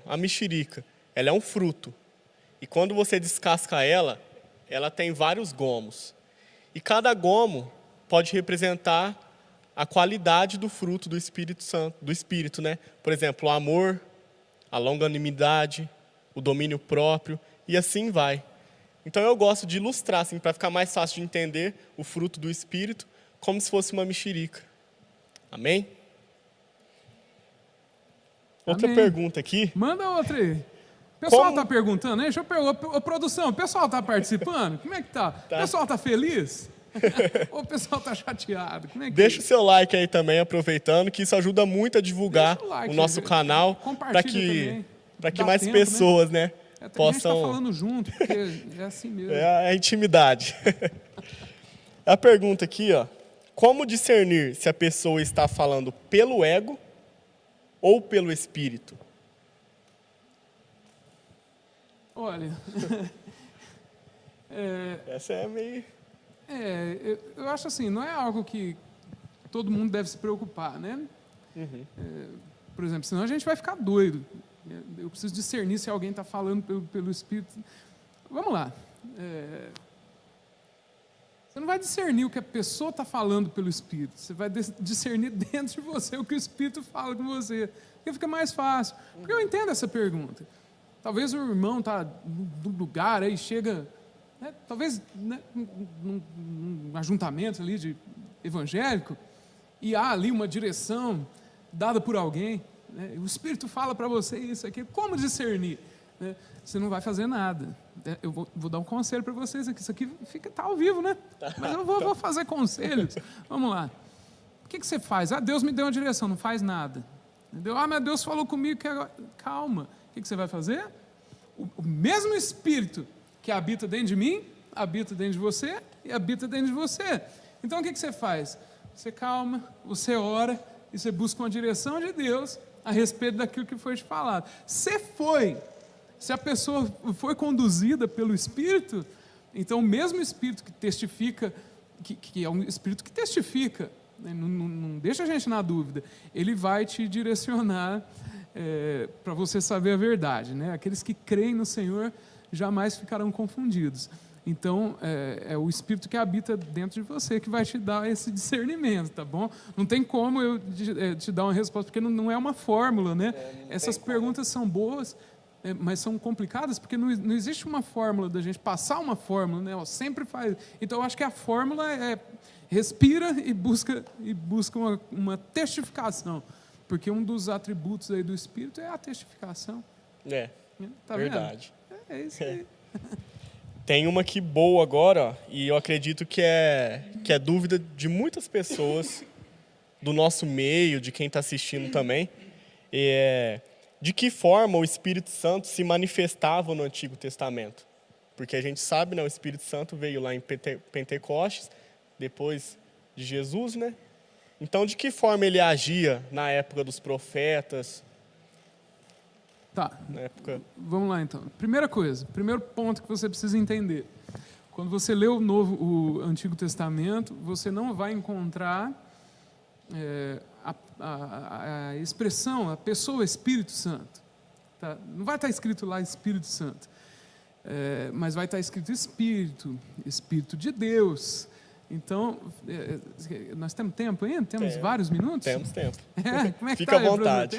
A mexerica, ela é um fruto. E quando você descasca ela tem vários gomos. E cada gomo pode representar a qualidade do fruto do Espírito Santo, do Espírito, né? Por exemplo, o amor, a longanimidade, o domínio próprio, e assim vai. Então eu gosto de ilustrar, assim, para ficar mais fácil de entender o fruto do Espírito, como se fosse uma mexerica. Amém? Outra Amém. pergunta aqui. Manda outra aí. O pessoal Como- está perguntando, hein? Deixa eu perguntar. Ô, produção, o pessoal está participando? Como é que tá? O pessoal está feliz? Ou o pessoal está chateado? Como é que Deixa o seu like aí também, aproveitando, que isso ajuda muito a divulgar Deixa o like o nosso aí, canal, compartilha para também. que Dá mais tempo, pessoas, né, Até a gente possam... está falando junto, porque é assim mesmo. É a intimidade. A pergunta aqui, ó. Como discernir se a pessoa está falando pelo ego ou pelo espírito? Olha, Essa é meio... eu acho assim, não é algo que todo mundo deve se preocupar, né? Por exemplo, senão a gente vai ficar doido. Eu preciso discernir se alguém está falando pelo Espírito. Vamos lá. Você não vai discernir o que a pessoa está falando pelo Espírito. Você vai discernir dentro de você o que o Espírito fala com você. Porque fica mais fácil. Porque eu entendo essa pergunta. Talvez o irmão está no lugar, aí chega... Né, talvez né, num ajuntamento ali de evangélico, e há ali uma direção dada por alguém. Né, o Espírito fala para você isso aqui. Como discernir? Né, você não vai fazer nada. Eu vou dar um conselho para vocês aqui. Isso aqui está ao vivo, né? Mas eu vou fazer conselhos. Vamos lá. O que você faz? Deus me deu uma direção, não faz nada. Entendeu? Mas Deus falou comigo que agora... Calma. O que você vai fazer? O mesmo Espírito que habita dentro de mim, habita dentro de você e habita dentro de você. Então o que você faz? Você calma, você ora e você busca uma direção de Deus a respeito daquilo que foi te falado. Se a pessoa foi conduzida pelo Espírito, então o mesmo Espírito que testifica, que é um Espírito que testifica, né, não deixa a gente na dúvida, ele vai te direcionar para você saber a verdade. Né? Aqueles que creem no Senhor jamais ficarão confundidos. Então, é o Espírito que habita dentro de você que vai te dar esse discernimento, tá bom? Não tem como eu te dar uma resposta, porque não é uma fórmula, né? Essas perguntas são boas, mas são complicadas, porque não existe uma fórmula da gente passar uma fórmula, né? Sempre faz. Então, eu acho que a fórmula é respira e busca uma testificação, porque um dos atributos aí do Espírito é a testificação. Tá verdade. Vendo? É isso aí. Tem uma aqui boa agora, ó, e eu acredito que é dúvida de muitas pessoas do nosso meio, de quem está assistindo também. De que forma o Espírito Santo se manifestava no Antigo Testamento? Porque a gente sabe, né, o Espírito Santo veio lá em Pentecostes, depois de Jesus, né? Então, de que forma ele agia na época dos profetas? Tá, vamos lá então. Primeira coisa, primeiro ponto que você precisa entender. Quando você lê o Antigo Testamento, você não vai encontrar a expressão, a pessoa Espírito Santo. Tá? Não vai estar escrito lá Espírito Santo, mas vai estar escrito Espírito de Deus. Então, nós temos tempo ainda? Temos vários minutos? Temos tempo. Como é que Fica à vontade.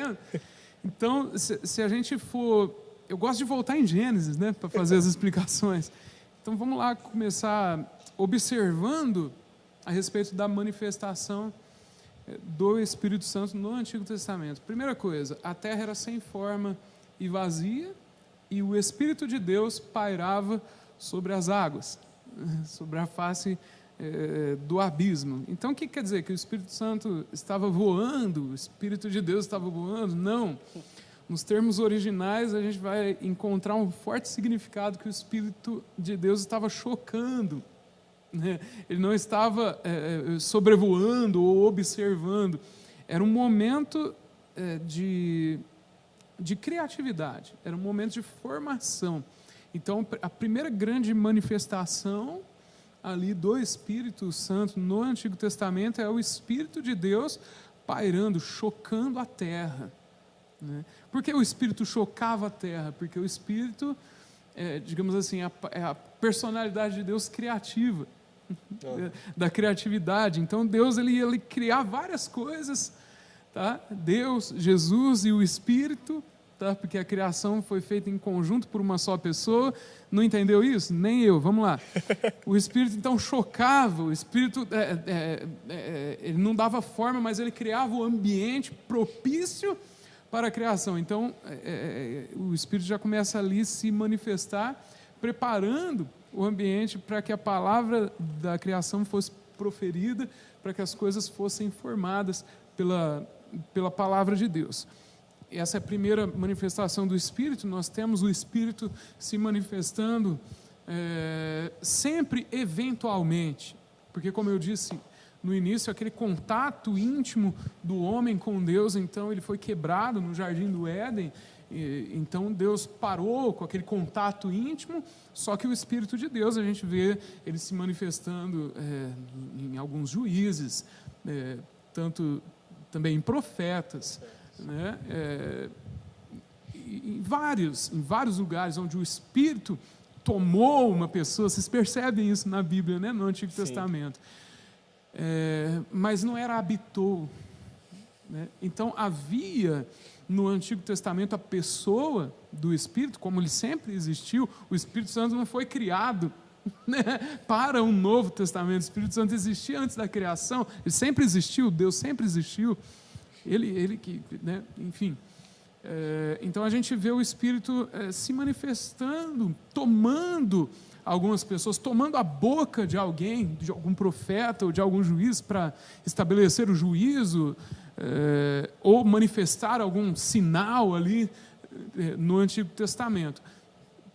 Então, se a gente for... Eu gosto de voltar em Gênesis, né, para fazer as explicações. Então, vamos lá começar observando a respeito da manifestação do Espírito Santo no Antigo Testamento. Primeira coisa, a terra era sem forma e vazia, e o Espírito de Deus pairava sobre as águas, sobre a face do abismo. Então, o que quer dizer? Que o Espírito Santo estava voando, o Espírito de Deus estava voando? Não. Nos termos originais, a gente vai encontrar um forte significado que o Espírito de Deus estava chocando. Né? Ele não estava sobrevoando ou observando. Era um momento de criatividade, era um momento de formação. Então, a primeira grande manifestação ali do Espírito Santo no Antigo Testamento é o Espírito de Deus pairando, chocando a terra. Né? Por que o Espírito chocava a terra? Porque o Espírito, digamos assim, é a personalidade de Deus criativa, da criatividade. Então Deus ele ia criar várias coisas, tá? Deus, Jesus e o Espírito tá? Porque a criação foi feita em conjunto por uma só pessoa. Não entendeu isso? Nem eu. Vamos lá. O Espírito, então, chocava. O Espírito, ele não dava forma, mas ele criava o ambiente propício para a criação. Então, o Espírito já começa ali a se manifestar, preparando o ambiente para que a palavra da criação fosse proferida, para que as coisas fossem formadas pela palavra de Deus. Essa é a primeira manifestação do Espírito. Nós temos o Espírito se manifestando sempre eventualmente, porque, como eu disse no início, aquele contato íntimo do homem com Deus, então ele foi quebrado no Jardim do Éden. Então Deus parou com aquele contato íntimo, só que o Espírito de Deus, a gente vê ele se manifestando em alguns juízes, tanto também em profetas, né? Em vários lugares onde o Espírito tomou uma pessoa. Vocês percebem isso na Bíblia, né? No Antigo Testamento. Mas não era habitou, né? Então havia no Antigo Testamento a pessoa do Espírito, como ele sempre existiu. O Espírito Santo não foi criado, né, para um Novo Testamento. O Espírito Santo existia antes da criação. Ele sempre existiu. Deus sempre existiu. Ele que, né, enfim. Então a gente vê o Espírito se manifestando, tomando algumas pessoas, tomando a boca de alguém, de algum profeta ou de algum juiz para estabelecer o juízo, ou manifestar algum sinal ali no Antigo Testamento.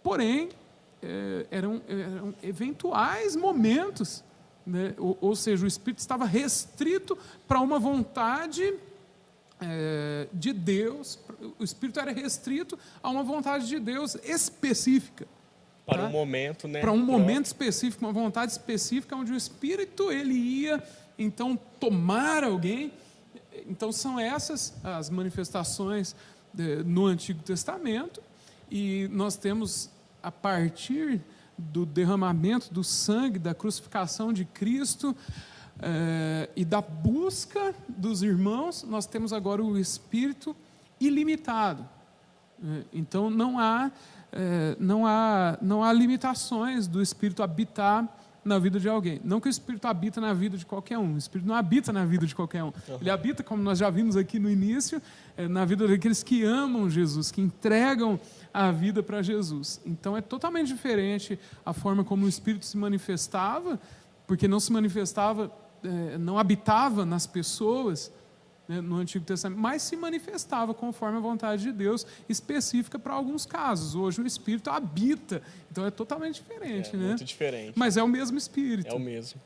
Porém, eram eventuais momentos, né? Ou seja, o Espírito estava restrito para uma vontade de Deus. O Espírito era restrito a uma vontade de Deus específica. Para um momento, né? Para um momento específico, uma vontade específica, onde o Espírito ele ia, então, tomar alguém. Então, são essas as manifestações no Antigo Testamento, e nós temos, a partir do derramamento do sangue, da crucificação de Cristo, e da busca dos irmãos, nós temos agora o Espírito ilimitado. Então, não há limitações do Espírito habitar na vida de alguém. Não que o Espírito habita na vida de qualquer um. O Espírito não habita na vida de qualquer um. Ele habita, como nós já vimos aqui no início, na vida daqueles que amam Jesus, que entregam a vida para Jesus. Então é totalmente diferente a forma como o Espírito se manifestava, porque não se manifestava, não habitava nas pessoas, né, no Antigo Testamento, mas se manifestava conforme a vontade de Deus, específica para alguns casos. Hoje o Espírito habita, então é totalmente diferente, né? Muito diferente. Mas é o mesmo Espírito. É o mesmo.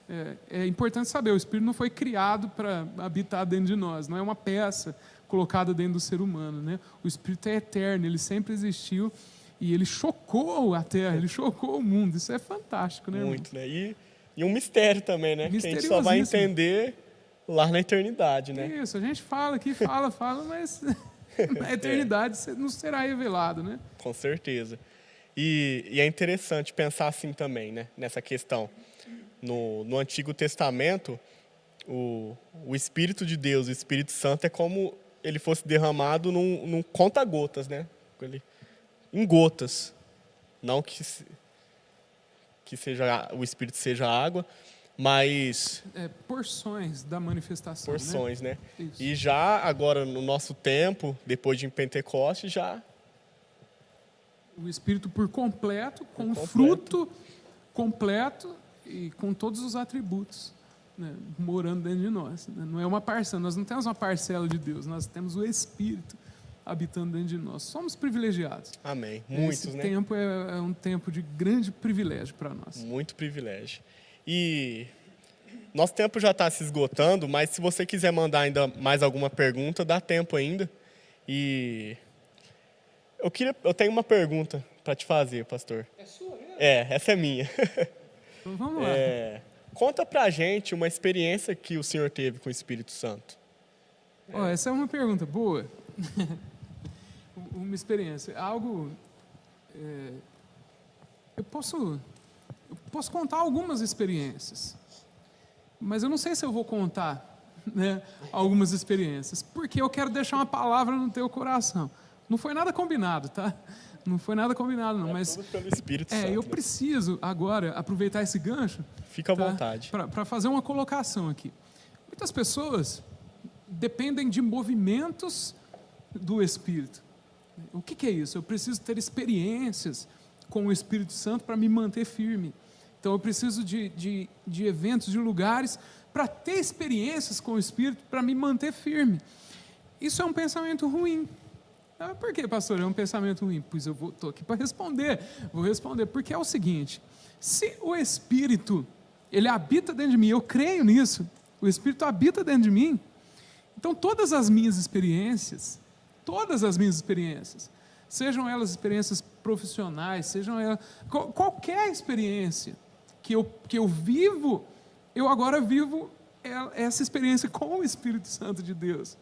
É importante saber, o Espírito não foi criado para habitar dentro de nós, não é uma peça colocada dentro do ser humano, né? O Espírito é eterno, ele sempre existiu, e ele chocou a terra, ele chocou o mundo. Isso é fantástico, né? Muito, né? E um mistério também, né? Que a gente só vai entender lá na eternidade, né? Isso, a gente fala aqui, fala, mas na eternidade não será revelado, né? Com certeza. E é interessante pensar assim também, né? Nessa questão. No Antigo Testamento, o Espírito de Deus, o Espírito Santo, é como ele fosse derramado num conta-gotas, né? Em gotas. Não que o Espírito seja água, mas... porções da manifestação. Porções, né? Isso. E já agora, no nosso tempo, depois de Pentecoste, já... O Espírito por completo, com o fruto completo e com todos os atributos, né, morando dentro de nós. Né? Não é uma parcela, nós não temos uma parcela de Deus, nós temos o Espírito habitando dentro de nós. Somos privilegiados. Amém. Muitos, Esse né? tempo é um tempo de grande privilégio para nós. Muito privilégio. E nosso tempo já está se esgotando, mas se você quiser mandar ainda mais alguma pergunta, dá tempo ainda. E eu tenho uma pergunta para te fazer, pastor. É sua, né? Essa é minha. Então vamos lá. Conta pra gente uma experiência que o senhor teve com o Espírito Santo. Essa é uma pergunta boa. Uma experiência. Algo... Eu posso contar algumas experiências, mas eu não sei se eu vou contar, né, algumas experiências, porque eu quero deixar uma palavra no teu coração. Não foi nada combinado, tá? Não foi nada combinado, não. Mas tudo pelo Espírito Santo. eu preciso agora aproveitar esse gancho. Fica à vontade. Para fazer uma colocação aqui. Muitas pessoas dependem de movimentos do Espírito. O que é isso? Eu preciso ter experiências com o Espírito Santo para me manter firme. Então eu preciso de eventos, de lugares, para ter experiências com o Espírito, para me manter firme. Isso é um pensamento ruim. Por que, pastor? É um pensamento ruim? Pois eu estou aqui para responder. Vou responder. Porque é o seguinte: se o Espírito, ele habita dentro de mim, eu creio nisso, o Espírito habita dentro de mim, então todas as minhas experiências, sejam elas experiências profissionais, sejam elas, qualquer experiência que eu vivo, eu agora vivo essa experiência com o Espírito Santo de Deus.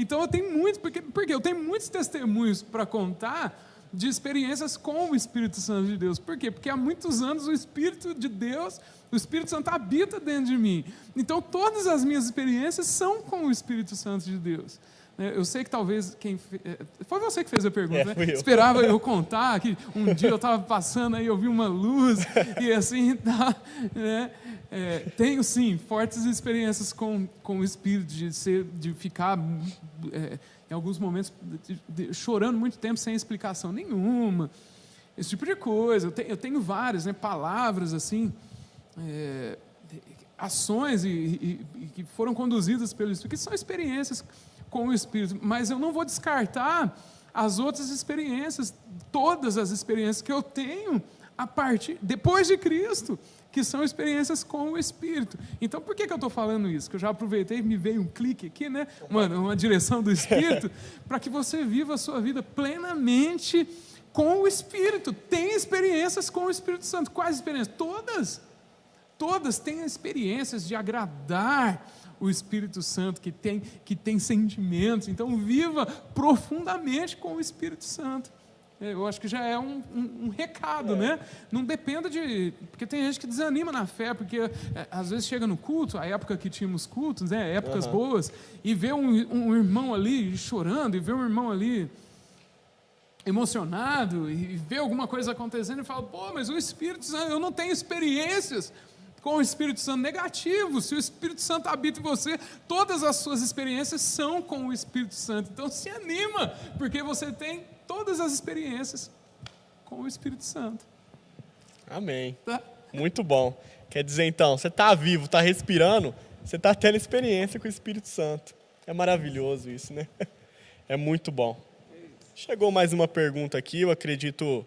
Então eu tenho muitos, porque eu tenho muitos testemunhos para contar de experiências com o Espírito Santo de Deus. Por quê? Porque há muitos anos o Espírito de Deus, o Espírito Santo habita dentro de mim. Então todas as minhas experiências são com o Espírito Santo de Deus. Eu sei que talvez foi você que fez a pergunta, né? Esperava eu contar que um dia eu estava passando aí, eu vi uma luz e assim, tá, né? Tenho sim fortes experiências com o Espírito, de ficar em alguns momentos chorando muito tempo sem explicação nenhuma, esse tipo de coisa. Eu tenho várias, né, palavras assim, ações que foram conduzidas pelo Espírito, que são experiências com o Espírito, mas eu não vou descartar as outras experiências, todas as experiências que eu tenho depois de Cristo, que são experiências com o Espírito. Então, por que eu estou falando isso? Que eu já aproveitei e me veio um clique aqui, né? Uma direção do Espírito, para que você viva a sua vida plenamente com o Espírito. Tem experiências com o Espírito Santo. Quais experiências? Todas têm experiências de agradar o Espírito Santo, que tem sentimentos. Então, viva profundamente com o Espírito Santo. Eu acho que já é um recado, né? Não dependa de... Porque tem gente que desanima na fé, porque às vezes chega no culto, a época que tínhamos cultos, né? Épocas boas, e vê um irmão ali chorando, e vê um irmão ali emocionado, e vê alguma coisa acontecendo, e fala, pô, mas o Espírito Santo, eu não tenho experiências com o Espírito Santo. Negativo. Se o Espírito Santo habita em você, todas as suas experiências são com o Espírito Santo. Então se anima, porque você tem todas as experiências com o Espírito Santo. Amém. Tá? Muito bom. Quer dizer, então, você está vivo, está respirando, você está tendo experiência com o Espírito Santo. É maravilhoso isso, né? É muito bom. Chegou mais uma pergunta aqui, eu acredito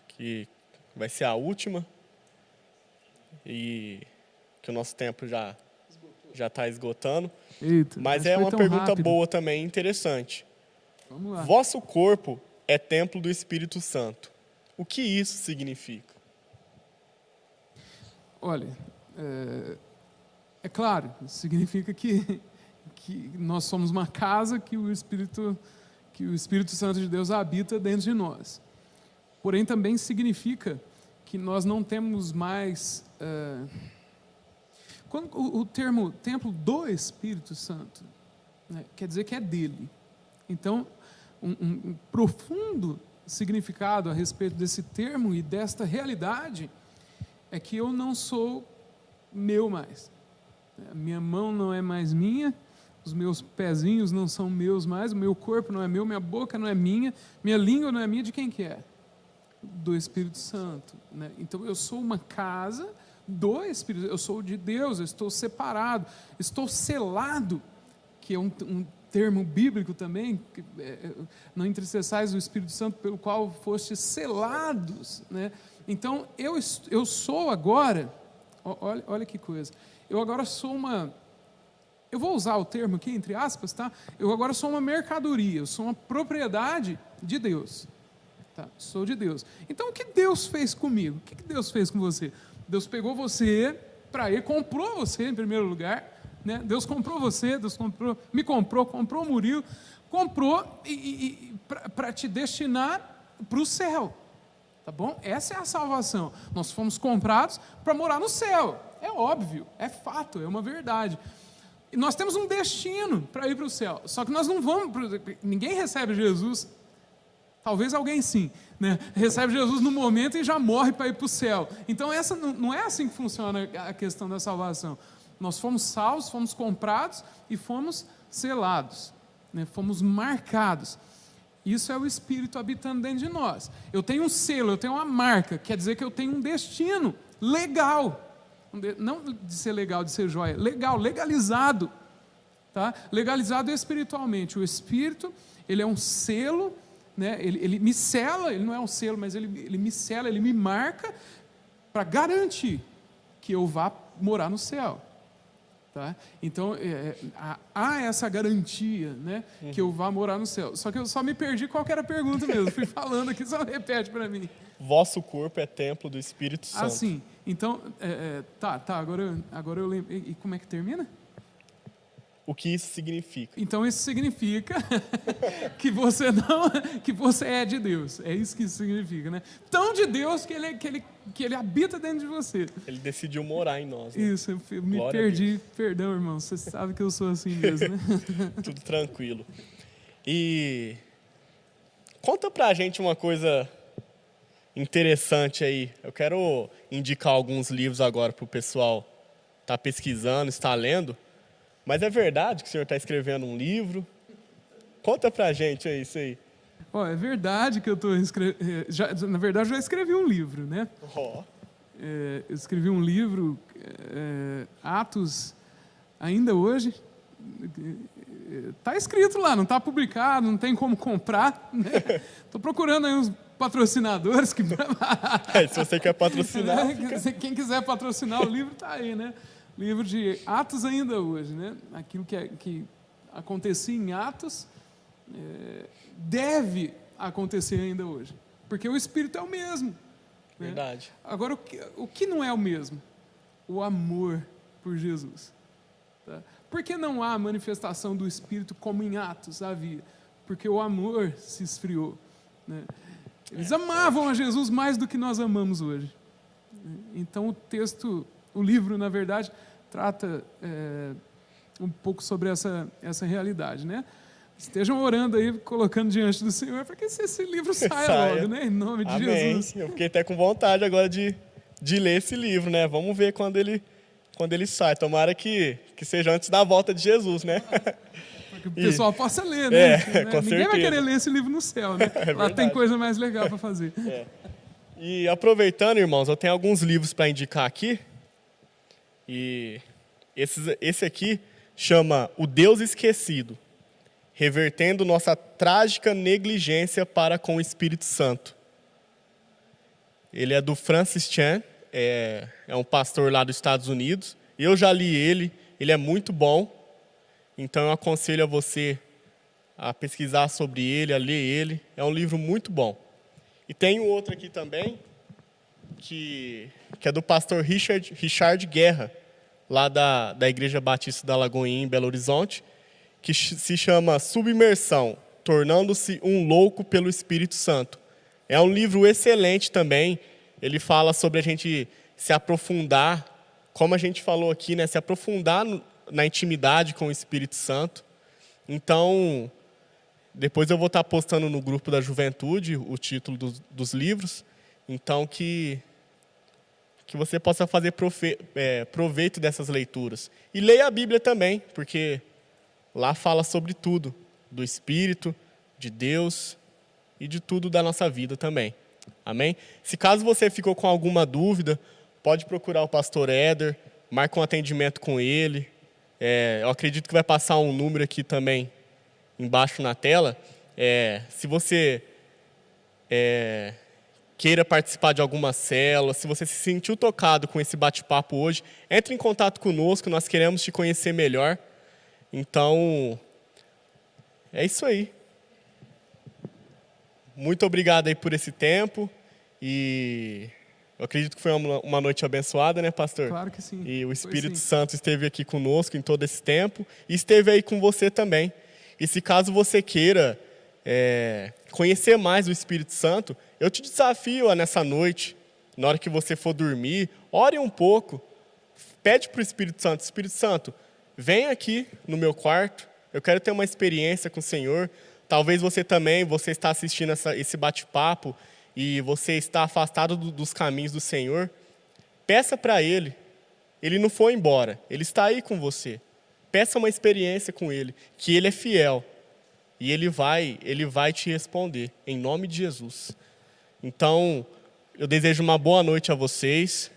que vai ser a última. E que o nosso tempo já está esgotando. Eita, mas é uma pergunta rápido. Boa também, interessante. Vamos lá. Vosso corpo é templo do Espírito Santo. O que isso significa? Olha, é claro, significa que nós somos uma casa que o Espírito Santo de Deus habita dentro de nós. Porém, também significa que nós não temos mais... quando o termo templo do Espírito Santo, né, quer dizer que é dele. Então, um profundo significado a respeito desse termo e desta realidade é que eu não sou meu mais. A minha mão não é mais minha, os meus pezinhos não são meus mais, o meu corpo não é meu, minha boca não é minha língua não é minha, de quem que é? Do Espírito Santo, né? Então eu sou uma casa do Espírito, eu sou de Deus, eu estou separado, estou selado, que é um termo bíblico também, não entristeçais o Espírito Santo pelo qual fostes selados, né? Então eu sou agora, olha que coisa, eu agora sou eu vou usar o termo aqui entre aspas, tá? Eu agora sou uma mercadoria, eu sou uma propriedade de Deus. Tá, sou de Deus. Então, o que Deus fez comigo? O que Deus fez com você? Deus pegou você para ir, comprou você em primeiro lugar, né? Deus comprou você, me comprou o Murilo, comprou para te destinar para o céu, tá bom? Essa é a salvação. Nós fomos comprados para morar no céu. É óbvio, é fato, é uma verdade. E nós temos um destino para ir para o céu. Só que nós não vamos... Ninguém recebe Jesus... Talvez alguém sim, né? Recebe Jesus no momento e já morre para ir para o céu. Então, essa não é assim que funciona a questão da salvação. Nós fomos salvos, fomos comprados e fomos selados, né? Fomos marcados. Isso é o Espírito habitando dentro de nós. Eu tenho um selo, eu tenho uma marca, quer dizer que eu tenho um destino legal. Não de ser legal, de ser joia, legal, legalizado. Tá? Legalizado espiritualmente. O Espírito, ele é um selo, né? Ele me sela, ele não é um selo, mas ele me sela, ele me marca para garantir que eu vá morar no céu. Tá? Então, há essa garantia, né, que eu vá morar no céu. Só que eu só me perdi qual que era a pergunta mesmo. Fui falando aqui, só repete para mim. Vosso corpo é templo do Espírito Santo. Ah, sim. Então, agora eu lembro. E como é que termina? O que isso significa? Então isso significa que você é de Deus. É isso que isso significa, né? Tão de Deus que ele habita dentro de você. Ele decidiu morar em nós. Né? Isso, eu me perdi. Perdão, irmão. Você sabe que eu sou assim mesmo, né? Tudo tranquilo. E conta pra gente uma coisa interessante aí. Eu quero indicar alguns livros agora pro pessoal estar pesquisando, estar lendo. Mas é verdade que o senhor está escrevendo um livro? Conta pra gente aí isso aí. É verdade que eu estou escrevendo... Na verdade, eu já escrevi um livro, né? Eu escrevi um livro, Atos, ainda hoje. Está escrito lá, não está publicado, não tem como comprar. Estou procurando aí uns patrocinadores. Se você quer patrocinar... Quem quiser patrocinar o livro, está aí, né? Livro de Atos ainda hoje, né? Aquilo que acontecia em Atos deve acontecer ainda hoje, porque o Espírito é o mesmo. Verdade. Né? Agora, o que não é o mesmo? O amor por Jesus. Tá? Por que não há manifestação do Espírito como em Atos havia? Porque o amor se esfriou. Né? Eles amavam a Jesus mais do que nós amamos hoje. Então o livro, na verdade, trata um pouco sobre essa realidade, né? Estejam orando aí, colocando diante do Senhor, para que esse livro saia logo, né? Em nome de Jesus. Eu fiquei até com vontade agora de ler esse livro, né? Vamos ver quando ele sai. Tomara que seja antes da volta de Jesus, né? Para que o pessoal possa ler, né? Com Ninguém certeza. vai querer ler esse livro no céu, né? Lá tem coisa mais legal para fazer. E aproveitando, irmãos, eu tenho alguns livros para indicar aqui. E esse aqui chama O Deus Esquecido, revertendo nossa trágica negligência para com o Espírito Santo. Ele é do Francis Chan, é um pastor lá dos Estados Unidos. Eu já li ele é muito bom. Então eu aconselho a você a pesquisar sobre ele, a ler ele. É um livro muito bom. E tem um outro aqui também, que é do pastor Richard Guerra, lá da Igreja Batista da Lagoinha, em Belo Horizonte, que se chama Submersão, Tornando-se um Louco pelo Espírito Santo. É um livro excelente também. Ele fala sobre a gente se aprofundar, como a gente falou aqui, né, se aprofundar na intimidade com o Espírito Santo. Então, depois eu vou estar postando no grupo da juventude o título dos livros. Então, que você possa fazer proveito dessas leituras. E leia a Bíblia também, porque lá fala sobre tudo, do Espírito, de Deus e de tudo da nossa vida também. Amém? Se caso você ficou com alguma dúvida, pode procurar o pastor Éder, marca um atendimento com ele. Eu acredito que vai passar um número aqui também, embaixo na tela. Se você queira participar de alguma célula, se você se sentiu tocado com esse bate-papo hoje, entre em contato conosco, nós queremos te conhecer melhor. Então, é isso aí. Muito obrigado aí por esse tempo e eu acredito que foi uma noite abençoada, né, pastor? Claro que sim. E o Espírito Santo esteve aqui conosco em todo esse tempo e esteve aí com você também. E se caso você queira conhecer mais o Espírito Santo, eu te desafio nessa noite, na hora que você for dormir, ore um pouco, pede para o Espírito Santo, vem aqui no meu quarto, eu quero ter uma experiência com o Senhor. Talvez você também, você está assistindo esse bate-papo e você está afastado dos caminhos do Senhor. Peça para Ele. Ele não foi embora, Ele está aí com você. Peça uma experiência com Ele, que Ele é fiel. E Ele vai te responder, em nome de Jesus. Então, eu desejo uma boa noite a vocês.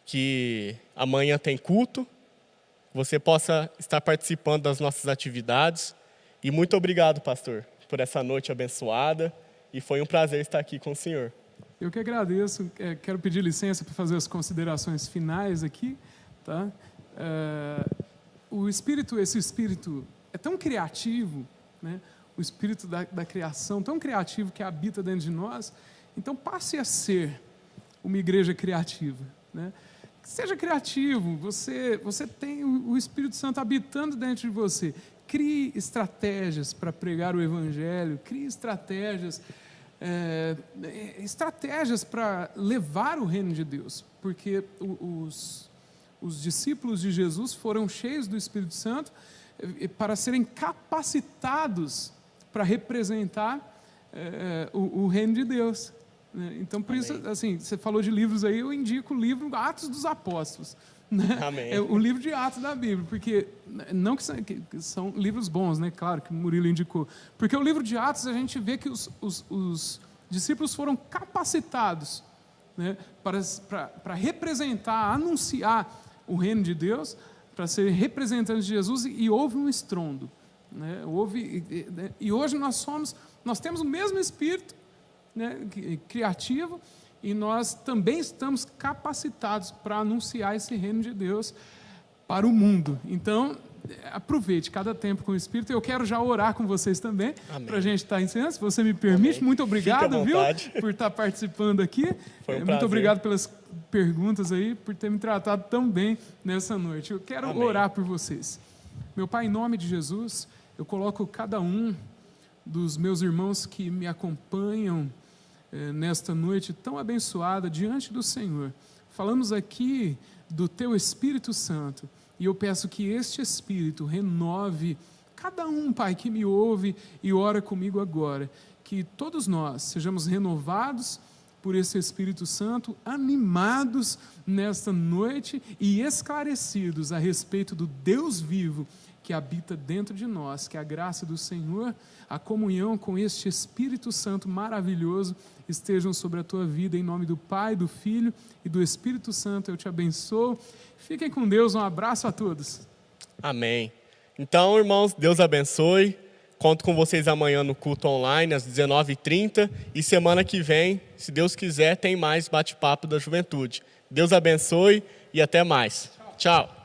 Que amanhã tem culto. Você possa estar participando das nossas atividades. E muito obrigado, pastor, por essa noite abençoada. E foi um prazer estar aqui com o senhor. Eu que agradeço. Quero pedir licença para fazer as considerações finais aqui. Tá? Esse espírito é tão criativo, né? O espírito da criação, tão criativo que habita dentro de nós. Então, passe a ser uma igreja criativa, né? Seja criativo, você tem o Espírito Santo habitando dentro de você. Crie estratégias para pregar o Evangelho, crie estratégias para levar o reino de Deus, porque os discípulos de Jesus foram cheios do Espírito Santo para serem capacitados para representar o reino de Deus. Então, por isso, assim, você falou de livros aí, eu indico o livro Atos dos Apóstolos. Né? Amém. O livro de Atos da Bíblia, porque não que são livros bons, né? Claro que o Murilo indicou. Porque o livro de Atos a gente vê que os discípulos foram capacitados, né, para representar, anunciar o reino de Deus, para ser representantes de Jesus, e houve um estrondo. Né? E hoje nós temos o mesmo Espírito, né, criativo, e nós também estamos capacitados para anunciar esse reino de Deus para o mundo. Então, aproveite cada tempo com o Espírito. Eu quero já orar com vocês também, para a gente estar ensinando, se você me permite. Amém. Muito obrigado, viu, por estar participando aqui. Foi um muito obrigado pelas perguntas aí, por ter me tratado tão bem nessa noite. Eu quero orar por vocês. Meu Pai, em nome de Jesus, eu coloco cada um dos meus irmãos que me acompanham nesta noite tão abençoada diante do Senhor. Falamos aqui do Teu Espírito Santo, e eu peço que este Espírito renove cada um, Pai, que me ouve e ora comigo agora, que todos nós sejamos renovados por esse Espírito Santo, animados nesta noite e esclarecidos a respeito do Deus vivo que habita dentro de nós, que a graça do Senhor, a comunhão com este Espírito Santo maravilhoso estejam sobre a tua vida, em nome do Pai, do Filho e do Espírito Santo. Eu te abençoo. Fiquem com Deus, um abraço a todos. Amém. Então, irmãos, Deus abençoe. Conto com vocês amanhã no culto online, às 19h30. E semana que vem, se Deus quiser, tem mais bate-papo da juventude. Deus abençoe e até mais. Tchau.